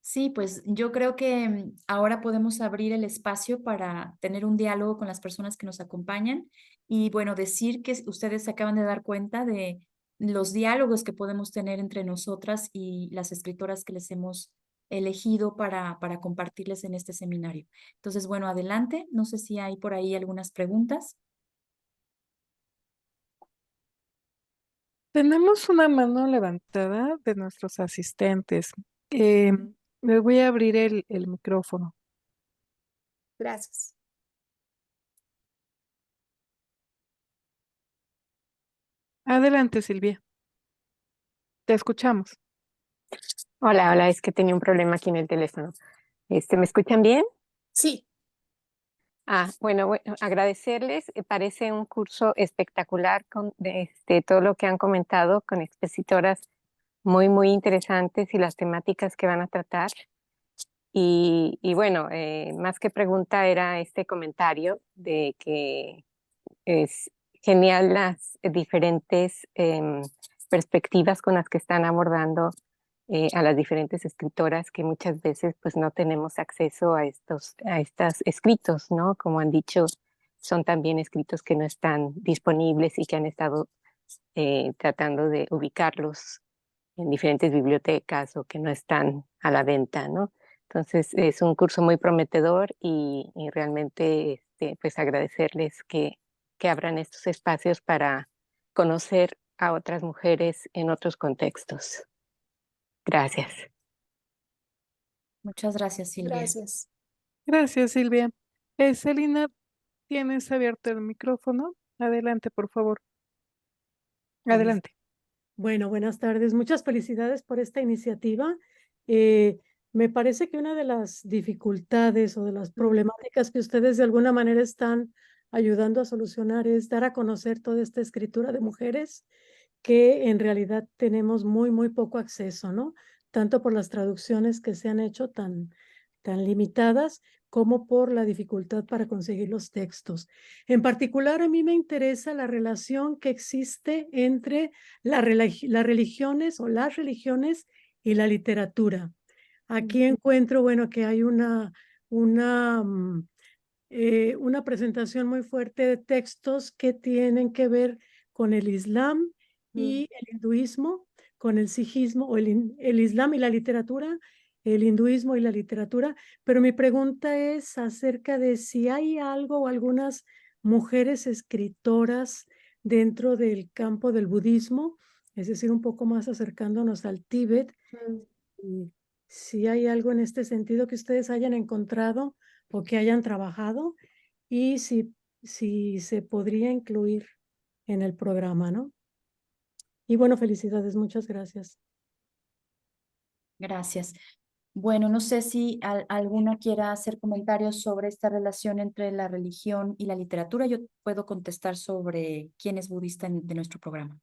sí, pues yo creo que ahora podemos abrir el espacio para tener un diálogo con las personas que nos acompañan y bueno, decir que ustedes se acaban de dar cuenta de los diálogos que podemos tener entre nosotras y las escritoras que les hemos elegido para compartirles en este seminario. Entonces, bueno, adelante. No sé si hay por ahí algunas preguntas. Tenemos una mano levantada de nuestros asistentes. Eh, Les voy a abrir el micrófono. Gracias. Adelante, Silvia. Te escuchamos. Hola, hola, es que tenía un problema aquí en el teléfono. ¿Me escuchan bien? Sí, Bueno, agradecerles. Parece un curso espectacular con todo lo que han comentado con expositoras muy, muy interesantes y las temáticas que van a tratar. Y bueno, más que pregunta era este comentario de que es genial las diferentes perspectivas con las que están abordando a las diferentes escritoras que muchas veces pues no tenemos acceso a estos escritos, ¿no? Como han dicho, son también escritos que no están disponibles y que han estado tratando de ubicarlos en diferentes bibliotecas o que no están a la venta, ¿no? Entonces es un curso muy prometedor y realmente pues agradecerles que abran estos espacios para conocer a otras mujeres en otros contextos. Gracias. Muchas gracias, Silvia. gracias. Gracias, Silvia. Celina, tienes abierto el micrófono. Adelante, por favor. Adelante. Bueno, buenas tardes. Muchas felicidades por esta iniciativa. Me parece que una de las dificultades o de las problemáticas que ustedes de alguna manera están ayudando a solucionar es dar a conocer toda esta escritura de mujeres que en realidad tenemos muy poco acceso, ¿no? Tanto por las traducciones que se han hecho tan limitadas como por la dificultad para conseguir los textos. En particular, a mí me interesa la relación que existe entre las religiones o las religiones y la literatura. Aquí encuentro, bueno, que hay una presentación muy fuerte de textos que tienen que ver con el Islam y el hinduismo, con el sijismo o el islam y la literatura, el hinduismo y la literatura, pero mi pregunta es acerca de si hay algo o algunas mujeres escritoras dentro del campo del budismo, es decir, un poco más acercándonos al Tíbet, y si hay algo en este sentido que ustedes hayan encontrado o que hayan trabajado, y si se podría incluir en el programa, ¿no? Y bueno, felicidades, muchas gracias. Gracias. Bueno, no sé si alguna quiera hacer comentarios sobre esta relación entre la religión y la literatura. Yo puedo contestar sobre quién es budista de nuestro programa.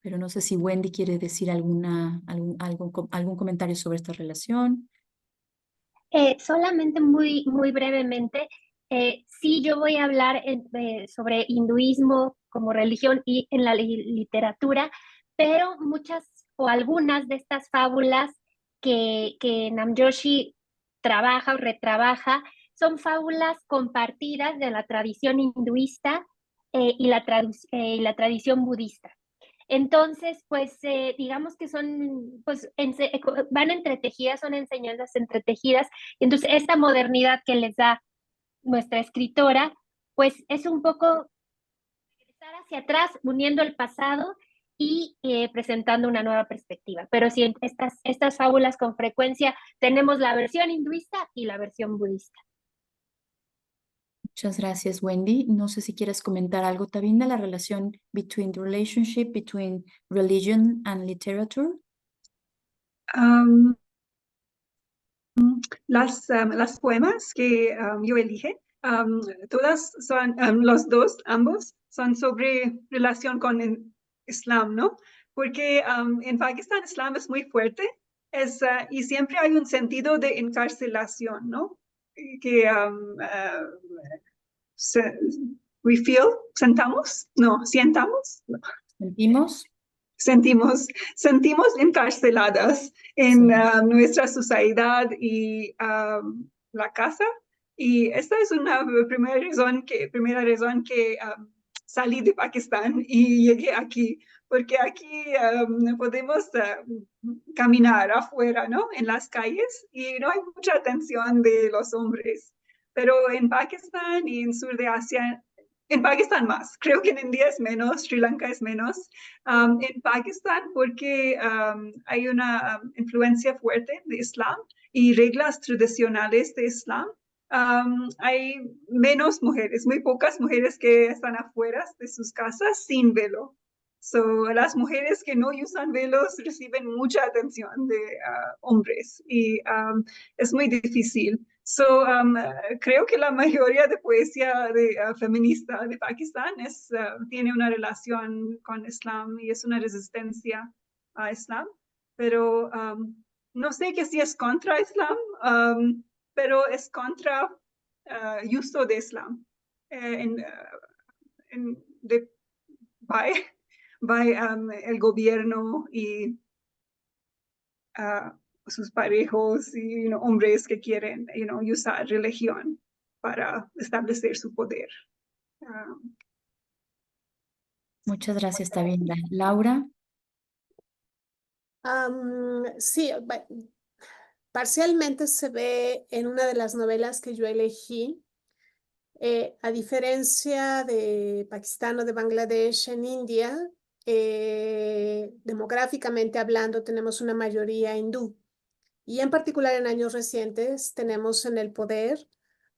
Pero no sé si Wendy quiere decir algún comentario sobre esta relación. Solamente muy brevemente, sí, yo voy a hablar sobre hinduismo como religión y en la literatura, pero muchas o algunas de estas fábulas que Namjoshi trabaja o retrabaja son fábulas compartidas de la tradición hinduista y la tradición budista. Entonces, pues digamos que son, pues van entretejidas, son enseñanzas entretejidas. Entonces, esta modernidad que les da nuestra escritora, pues es un poco regresar hacia atrás, uniendo el pasado y presentando una nueva perspectiva. Pero sí, estas fábulas con frecuencia tenemos la versión hinduista y la versión budista. Muchas gracias, Wendy. No sé si quieres comentar algo también de la relación the relationship between religion and literature. Las poemas que yo elige, todas son, ambos son sobre relación con el Islam, ¿no? Porque en Pakistán Islam es muy fuerte y siempre hay un sentido de encarcelación, ¿no? Que sientamos, sentimos encarceladas en nuestra sociedad y la casa. Y esta es una primera razón que salí de Pakistán y llegué aquí, porque aquí podemos caminar afuera, ¿no? En las calles y no hay mucha atención de los hombres. Pero en Pakistán y en sur de Asia, en Pakistán más, creo que en India es menos, Sri Lanka es menos. En Pakistán, porque hay una influencia fuerte de Islam y reglas tradicionales de Islam, hay menos mujeres, muy pocas mujeres que están afuera de sus casas sin velo. So, las mujeres que no usan velos reciben mucha atención de hombres y es muy difícil. So, creo que la mayoría de poesía feminista de Pakistán tiene una relación con Islam y es una resistencia a Islam, pero no sé que si es contra Islam, pero es contra uso de Islam by el gobierno y sus parejos y hombres que quieren usar religión para establecer su poder. Muchas gracias, Tavinda. Laura. Sí, parcialmente se ve en una de las novelas que yo elegí. A diferencia de Pakistán o de Bangladesh, en India, demográficamente hablando, tenemos una mayoría hindú. Y en particular en años recientes tenemos en el poder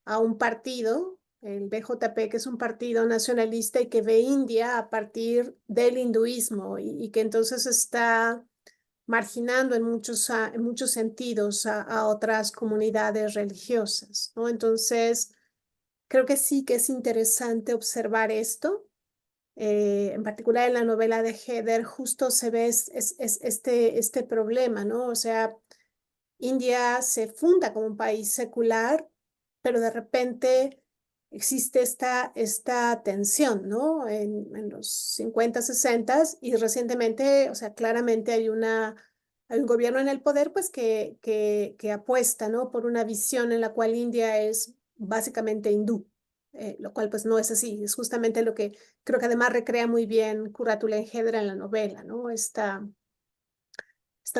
a un partido, el BJP, que es un partido nacionalista y que ve India a partir del hinduismo y que entonces está marginando en muchos sentidos a otras comunidades religiosas, ¿no? Entonces, creo que sí que es interesante observar esto. En particular en la novela de Heather justo se ve este problema, ¿no? O sea, India se funda como un país secular, pero de repente existe esta tensión, ¿no? En los 50, 60 y recientemente, o sea, claramente hay un gobierno en el poder, pues, que apuesta, ¿no? Por una visión en la cual India es básicamente hindú, lo cual pues no es así. Es justamente lo que creo que además recrea muy bien Currátula Enjedra en la novela, ¿no? Esta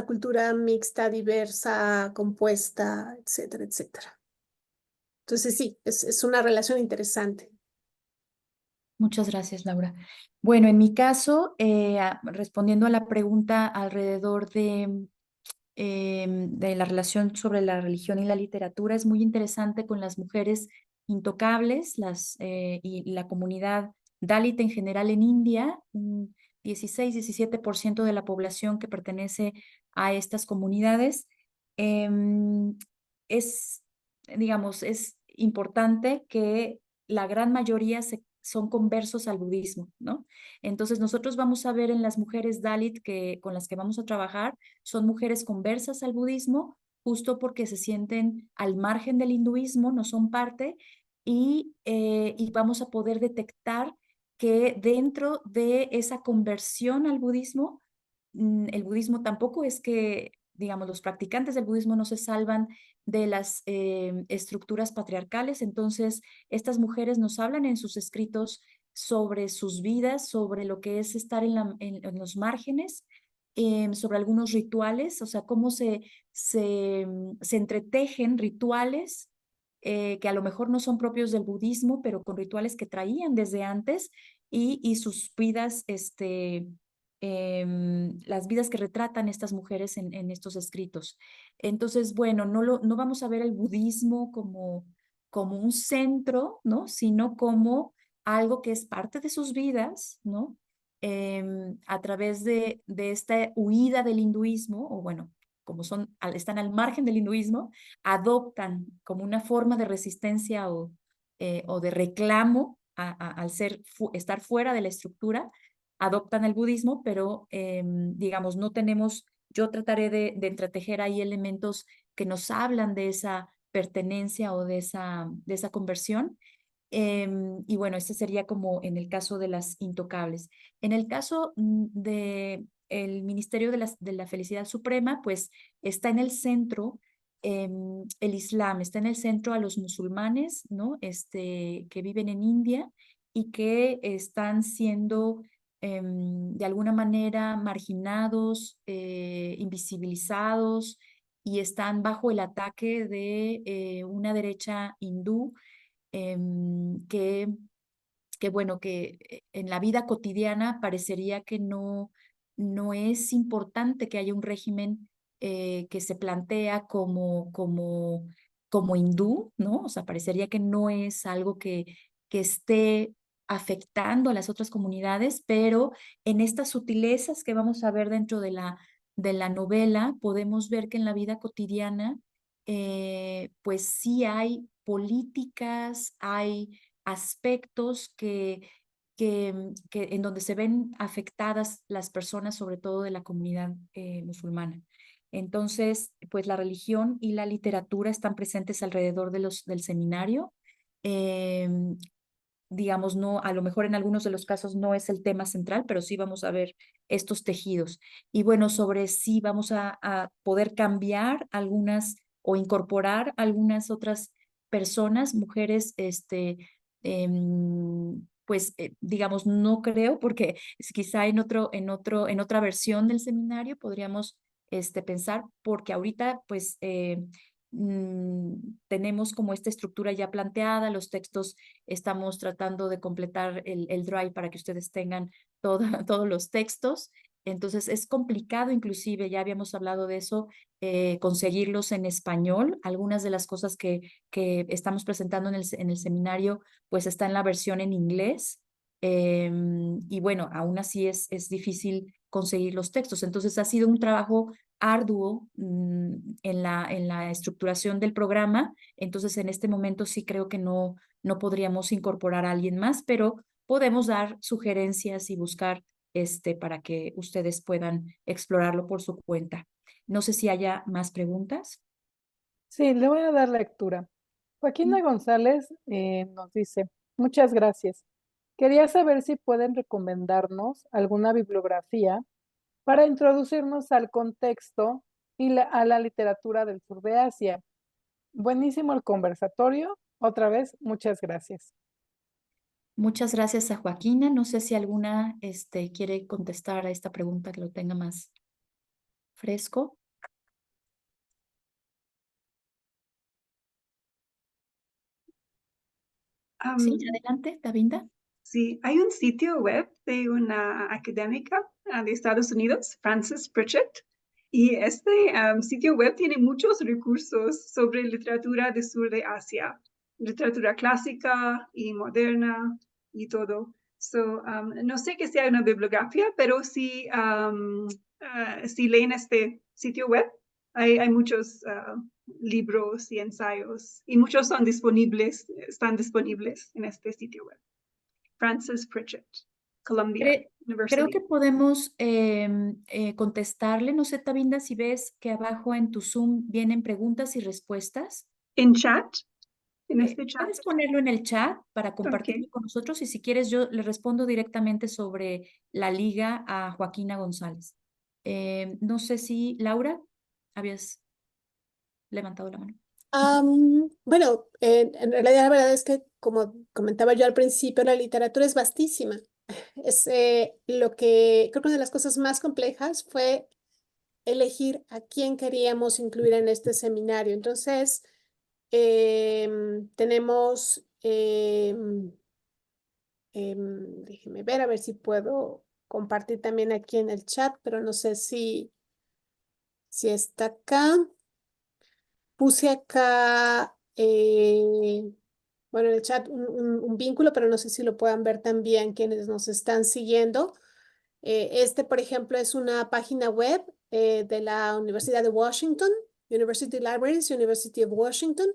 cultura mixta, diversa, compuesta, etcétera, etcétera. Entonces sí, es una relación interesante. Muchas gracias, Laura. Bueno, en mi caso, respondiendo a la pregunta alrededor de la relación sobre la religión y la literatura, es muy interesante con las mujeres intocables y la comunidad Dalit en general en India, 16-17% de la población que pertenece a estas comunidades. Es, digamos, es importante que la gran mayoría son conversos al budismo, ¿no? Entonces nosotros vamos a ver en las mujeres Dalit con las que vamos a trabajar, son mujeres conversas al budismo, justo porque se sienten al margen del hinduismo, no son parte, y vamos a poder detectar que dentro de esa conversión al budismo, el budismo tampoco es que, digamos, los practicantes del budismo no se salvan de las estructuras patriarcales. Entonces, estas mujeres nos hablan en sus escritos sobre sus vidas, sobre lo que es estar en los márgenes, sobre algunos rituales, o sea, cómo se entretejen rituales que a lo mejor no son propios del budismo, pero con rituales que traían desde antes y sus vidas, las vidas que retratan estas mujeres en estos escritos. Entonces, bueno, no vamos a ver el budismo como un centro, ¿no? Sino como algo que es parte de sus vidas, ¿no? A través de esta huida del hinduismo, o bueno, como están al margen del hinduismo, adoptan como una forma de resistencia o de reclamo al estar fuera de la estructura, adoptan el budismo, pero digamos, no tenemos, yo trataré de entretejer ahí elementos que nos hablan de esa pertenencia o de esa conversión. Y bueno, este sería como en el caso de las intocables. En el caso de el Ministerio de la Felicidad Suprema, pues está en el centro el Islam, está en el centro a los musulmanes, ¿no? Que viven en India y que están siendo de alguna manera marginados, invisibilizados y están bajo el ataque de una derecha hindú que bueno, que en la vida cotidiana parecería que no es importante que haya un régimen que se plantea como hindú, ¿no? O sea, parecería que no es algo que esté afectando a las otras comunidades, pero en estas sutilezas que vamos a ver dentro de la novela, podemos ver que en la vida cotidiana, pues sí hay políticas, hay aspectos en donde se ven afectadas las personas, sobre todo de la comunidad musulmana. Entonces, pues la religión y la literatura están presentes alrededor del seminario. Digamos, no, a lo mejor en algunos de los casos no es el tema central, pero sí vamos a ver estos tejidos. Y bueno, sobre si vamos a poder cambiar algunas o incorporar algunas otras personas, mujeres, pues digamos, no creo, porque quizá en otra versión del seminario podríamos pensar, porque ahorita pues tenemos como esta estructura ya planteada, los textos estamos tratando de completar el drive para que ustedes tengan todos los textos. Entonces es complicado, inclusive ya habíamos hablado de eso, conseguirlos en español. Algunas de las cosas que estamos presentando en el seminario, pues está en la versión en inglés. Y bueno, aún así es difícil conseguir los textos. Entonces ha sido un trabajo arduo en la estructuración del programa. Entonces en este momento sí creo que no podríamos incorporar a alguien más, pero podemos dar sugerencias y buscar para que ustedes puedan explorarlo por su cuenta. No sé si haya más preguntas. Sí, le voy a dar lectura. Joaquina González nos dice, muchas gracias. Quería saber si pueden recomendarnos alguna bibliografía para introducirnos al contexto y a la literatura del sur de Asia. Buenísimo el conversatorio. Otra vez, muchas gracias. Muchas gracias a Joaquina. No sé si alguna quiere contestar a esta pregunta que lo tenga más fresco. Sí, adelante, Davinda. Sí, hay un sitio web de una académica de Estados Unidos, Frances Pritchett, y este sitio web tiene muchos recursos sobre literatura del sur de Asia, literatura clásica y moderna y todo. So, no sé que sea una bibliografía, pero si leen este sitio web, hay muchos libros y ensayos, y muchos están disponibles en este sitio web. Frances Pritchett, Columbia University. Creo que podemos contestarle. No sé, Davinda, si ves que abajo en tu Zoom vienen preguntas y respuestas. En chat, en este chat. Puedes ponerlo en el chat para compartirlo Ok. con nosotros y si quieres yo le respondo directamente sobre la liga a Joaquina González. No sé si, Laura, habías levantado la mano. Bueno, en realidad la verdad es que, como comentaba yo al principio, la literatura es vastísima. Es lo que creo que una de las cosas más complejas fue elegir a quién queríamos incluir en este seminario. Entonces, tenemos, déjeme ver a ver si puedo compartir también aquí en el chat, pero no sé si está acá. Puse acá, bueno, en el chat un vínculo, pero no sé si lo puedan ver también quienes nos están siguiendo. Por ejemplo, es una página web de la Universidad de Washington, University Libraries, University of Washington,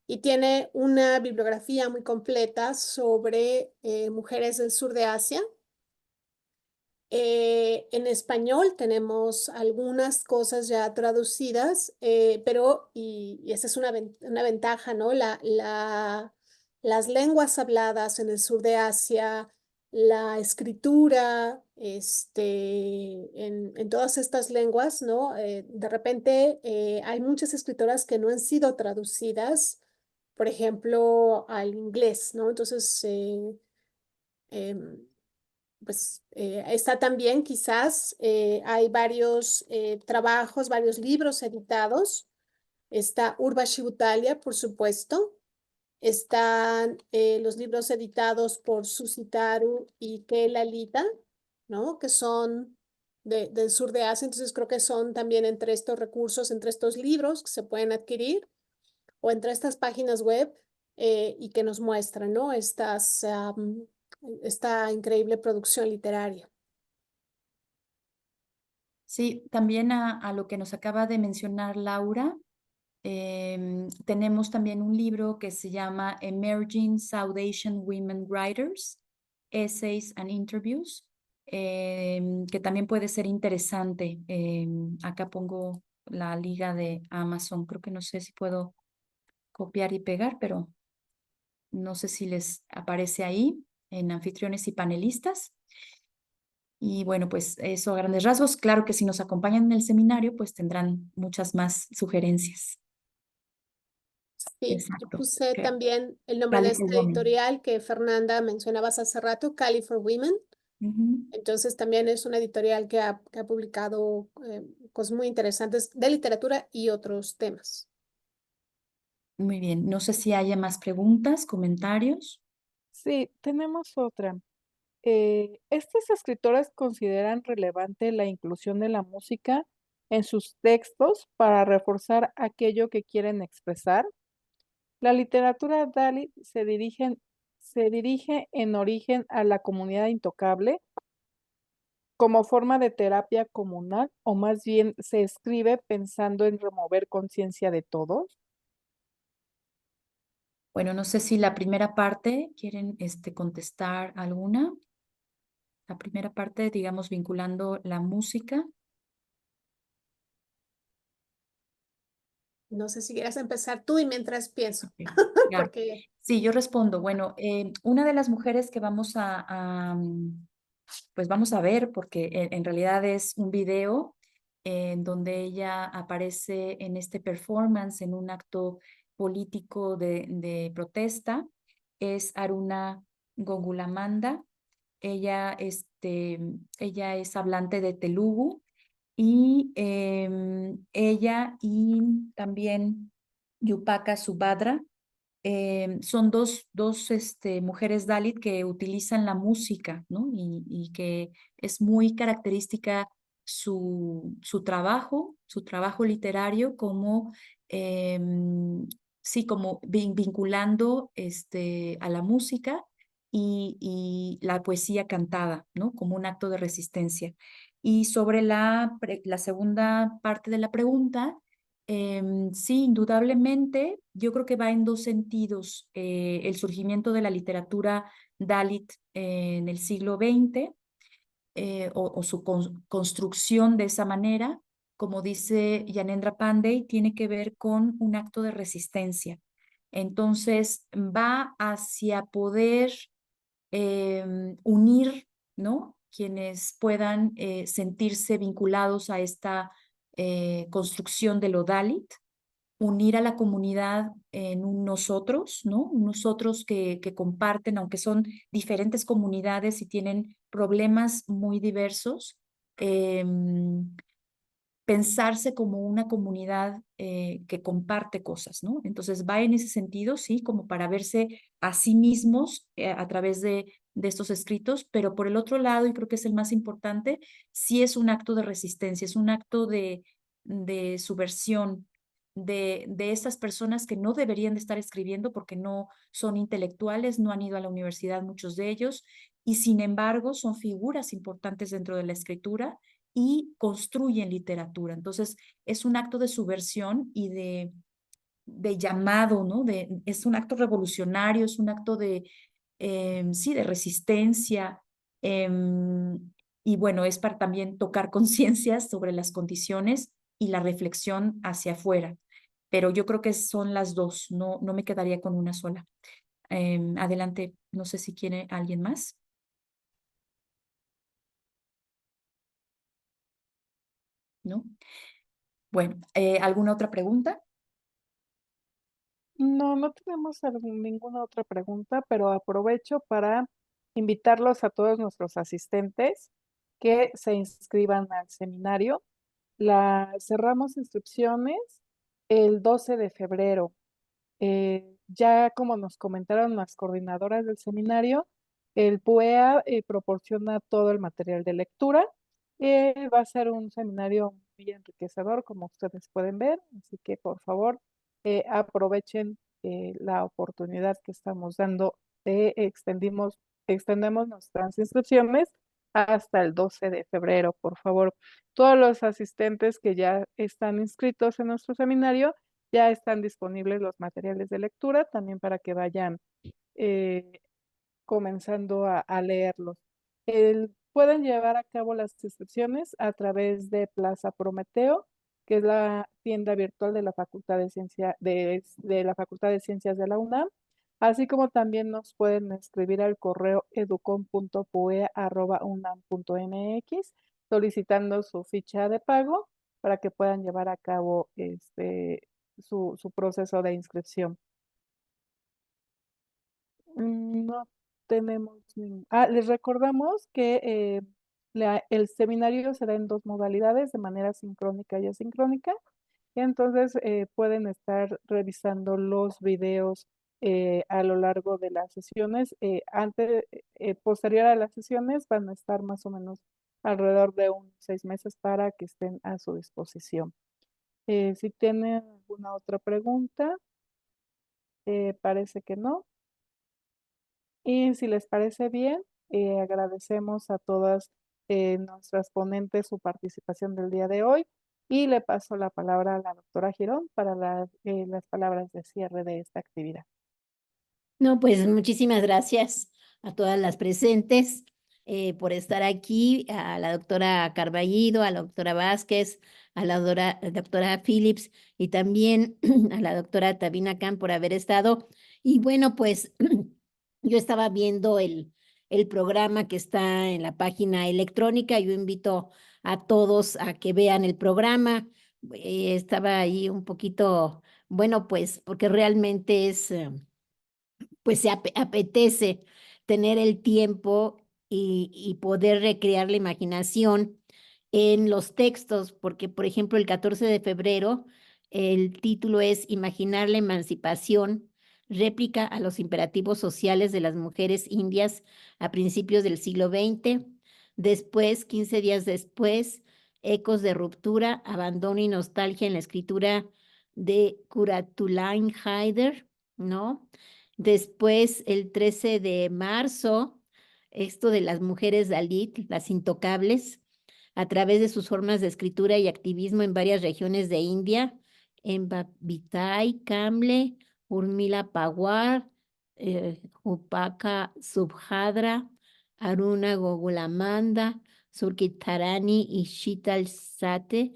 y tiene una bibliografía muy completa sobre mujeres del sur de Asia. En español tenemos algunas cosas ya traducidas, y esa es una ventaja, ¿no? Las lenguas habladas en el sur de Asia, la escritura, en todas estas lenguas, ¿no? De repente hay muchas escritoras que no han sido traducidas, por ejemplo, al inglés, ¿no? Entonces, em, pues está también quizás, hay varios trabajos, varios libros editados. Está Urvashi Butalia, por supuesto. Están los libros editados por Susitaru y Ke Lalita, ¿no? Que son del sur de Asia. Entonces creo que son también entre estos recursos, entre estos libros que se pueden adquirir o entre estas páginas web y que nos muestran, ¿no? Esta increíble producción literaria. Sí, también a lo que nos acaba de mencionar Laura, tenemos también un libro que se llama Emerging South Asian Women Writers, Essays and Interviews, que también puede ser interesante. Acá pongo la liga de Amazon. Creo que no sé si puedo copiar y pegar, pero no sé si les aparece ahí en anfitriones y panelistas. Y bueno, pues eso a grandes rasgos. Claro que si nos acompañan en el seminario, pues tendrán muchas más sugerencias. Sí, yo Exacto. puse Que también el nombre de Cali for esta Women. editorial que Fernanda mencionabas hace rato, Cali for Women. Ujú. Entonces también es una editorial que ha publicado cosas muy interesantes de literatura y otros temas. Muy bien. No sé si haya más preguntas, comentarios. Sí, tenemos otra. ¿Estas escritoras consideran relevante la inclusión de la música en sus textos para reforzar aquello que quieren expresar? La literatura Dalit se dirige en origen a la comunidad intocable como forma de terapia comunal o más bien se escribe pensando en remover conciencia de todos. Bueno, no sé si la primera parte quieren contestar alguna. La primera parte, digamos, vinculando la música. No sé si quieres empezar tú y mientras pienso, Ok, claro. porque Sí, yo respondo. Bueno, una de las mujeres que pues vamos a ver, porque en realidad es un video en donde ella aparece en este performance, en un acto político de protesta, es Aruna Gogulamanda. Ella es hablante de Telugu y ella y también Yupaka Subhadra son dos mujeres Dalit que utilizan la música, ¿no? Y que es muy característica su trabajo literario como, sí, como vinculando a la música y la poesía cantada, ¿no? Como un acto de resistencia. Y sobre la segunda parte de la pregunta, sí, indudablemente, yo creo que va en dos sentidos. El surgimiento de la literatura Dalit en el siglo XX o su construcción de esa manera, como dice Yanendra Pandey, tiene que ver con un acto de resistencia. Entonces, va hacia poder unir, ¿no? Quienes puedan sentirse vinculados a esta construcción de lo Dalit, unir a la comunidad en un nosotros, ¿no? Un nosotros que comparten, aunque son diferentes comunidades y tienen problemas muy diversos, pensarse como una comunidad que comparte cosas, ¿no? Entonces va en ese sentido, sí, como para verse a sí mismos a través de estos escritos, pero por el otro lado, y creo que es el más importante, sí es un acto de resistencia, es un acto de subversión de estas personas que no deberían de estar escribiendo porque no son intelectuales, no han ido a la universidad muchos de ellos, y sin embargo son figuras importantes dentro de la escritura y construyen literatura. Entonces, es un acto de subversión y de llamado, ¿no? Es un acto revolucionario, es un acto sí, de resistencia. Y bueno, es para también tocar conciencias sobre las condiciones y la reflexión hacia afuera. Pero yo creo que son las dos, no me quedaría con una sola. Adelante, no sé si quiere alguien más. ¿No? Bueno, ¿alguna otra pregunta? No, no tenemos ninguna otra pregunta, pero aprovecho para invitarlos a todos nuestros asistentes que se inscriban al seminario. Cerramos inscripciones el 12 de febrero. Ya como nos comentaron las coordinadoras del seminario, el PUEA proporciona todo el material de lectura. Va a ser un seminario muy enriquecedor, como ustedes pueden ver, así que por favor aprovechen la oportunidad que estamos dando extendemos nuestras inscripciones hasta el 12 de febrero, por favor. Todos los asistentes que ya están inscritos en nuestro seminario, ya están disponibles los materiales de lectura también para que vayan comenzando a leerlos. Pueden llevar a cabo las inscripciones a través de Plaza Prometeo, que es la tienda virtual de la Facultad de la Facultad de Ciencias de la UNAM, así como también nos pueden escribir al correo educom.pue@unam.mx solicitando su ficha de pago para que puedan llevar a cabo su proceso de inscripción. No tenemos les recordamos que el seminario será en dos modalidades, de manera sincrónica y asincrónica. Entonces pueden estar revisando los videos a lo largo de las sesiones. Posterior a las sesiones van a estar más o menos alrededor de unos 6 meses para que estén a su disposición. Si tienen alguna otra pregunta, parece que no. Y si les parece bien, agradecemos a todas nuestras ponentes su participación del día de hoy y le paso la palabra a la doctora Girón para las palabras de cierre de esta actividad. No, pues muchísimas gracias a todas las presentes por estar aquí, a la doctora Carballido, a la doctora Vázquez, a la doctora Phillips y también a la doctora Tabina Khan por haber estado. Y bueno, pues yo estaba viendo el programa que está en la página electrónica. Yo invito a todos a que vean el programa. Estaba ahí un poquito, bueno, pues porque realmente es... pues se apetece tener el tiempo y poder recrear la imaginación en los textos, porque por ejemplo el 14 de febrero el título es Imaginar la emancipación, réplica a los imperativos sociales de las mujeres indias a principios del siglo XX. Después, 15 días después, Ecos de ruptura, abandono y nostalgia en la escritura de Kuratulain Haider, ¿no? Después, el 13 de marzo, esto de las mujeres Dalit, las intocables, a través de sus formas de escritura y activismo en varias regiones de India, en Babitai, Kamble, Urmila Pawar, Upaka Subhadra, Aruna Gogulamanda, Surkitarani y Shital Sate.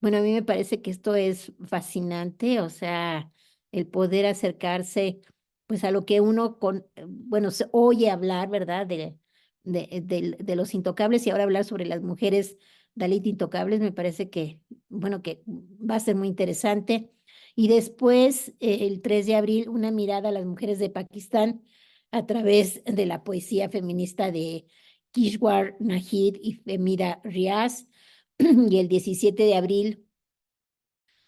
Bueno, a mí me parece que esto es fascinante, o sea, el poder acercarse pues a lo que uno bueno, se oye hablar, ¿verdad? De los intocables y ahora hablar sobre las mujeres Dalit intocables, me parece que, bueno, que va a ser muy interesante. Y después, el 3 de abril, una mirada a las mujeres de Pakistán a través de la poesía feminista de Kishwar Nahid y Femira Riaz. Y el 17 de abril,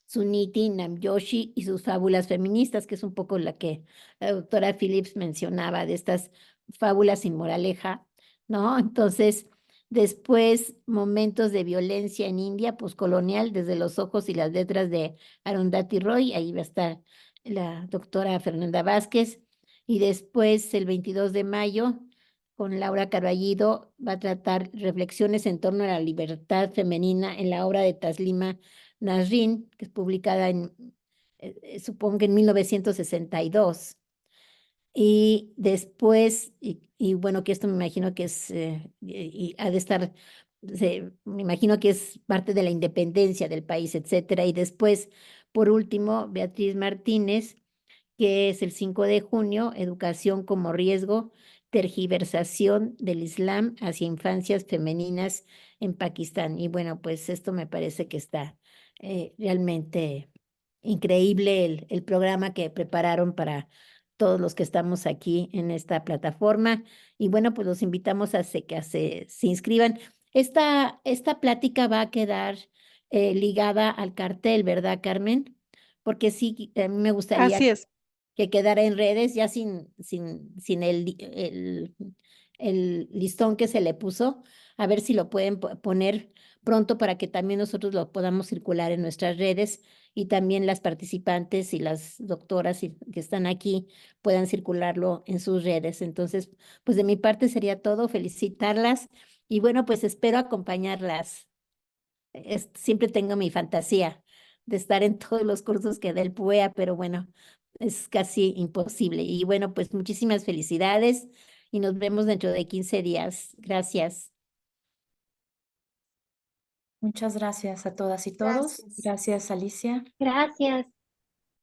Suniti Namjoshi y sus fábulas feministas, que es un poco la que la doctora Phillips mencionaba, de estas fábulas sin moraleja, ¿no? Entonces, después, momentos de violencia en India poscolonial, desde los ojos y las letras de Arundhati Roy, ahí va a estar la doctora Fernanda Vázquez, y después, el 22 de mayo, con Laura Carballido, va a tratar reflexiones en torno a la libertad femenina en la obra de Taslima Nasrin, que es publicada supongo que en 1962. Y después, y bueno, que esto me imagino que es, y ha de estar, me imagino que es parte de la independencia del país, etcétera. Y después, por último, Beatriz Martínez, que es el 5 de junio, Educación como riesgo, tergiversación del Islam hacia infancias femeninas en Pakistán. Y bueno, pues esto me parece que está realmente increíble el programa que prepararon para todos los que estamos aquí en esta plataforma. Y bueno, pues los invitamos a que se inscriban. Esta plática va a quedar ligada al cartel, ¿verdad, Carmen? Porque sí, a mí me gustaría Así es. que quedara en redes ya sin el listón que se le puso, a ver si lo pueden poner pronto para que también nosotros lo podamos circular en nuestras redes y también las participantes y las doctoras que están aquí puedan circularlo en sus redes. Entonces, pues de mi parte sería todo, felicitarlas y bueno, pues espero acompañarlas. Siempre tengo mi fantasía de estar en todos los cursos que da el PUEA, pero bueno, es casi imposible. Y bueno, pues muchísimas felicidades y nos vemos dentro de 15 días. Gracias. Muchas gracias a todas y todos. Gracias. Gracias, Alicia. Gracias.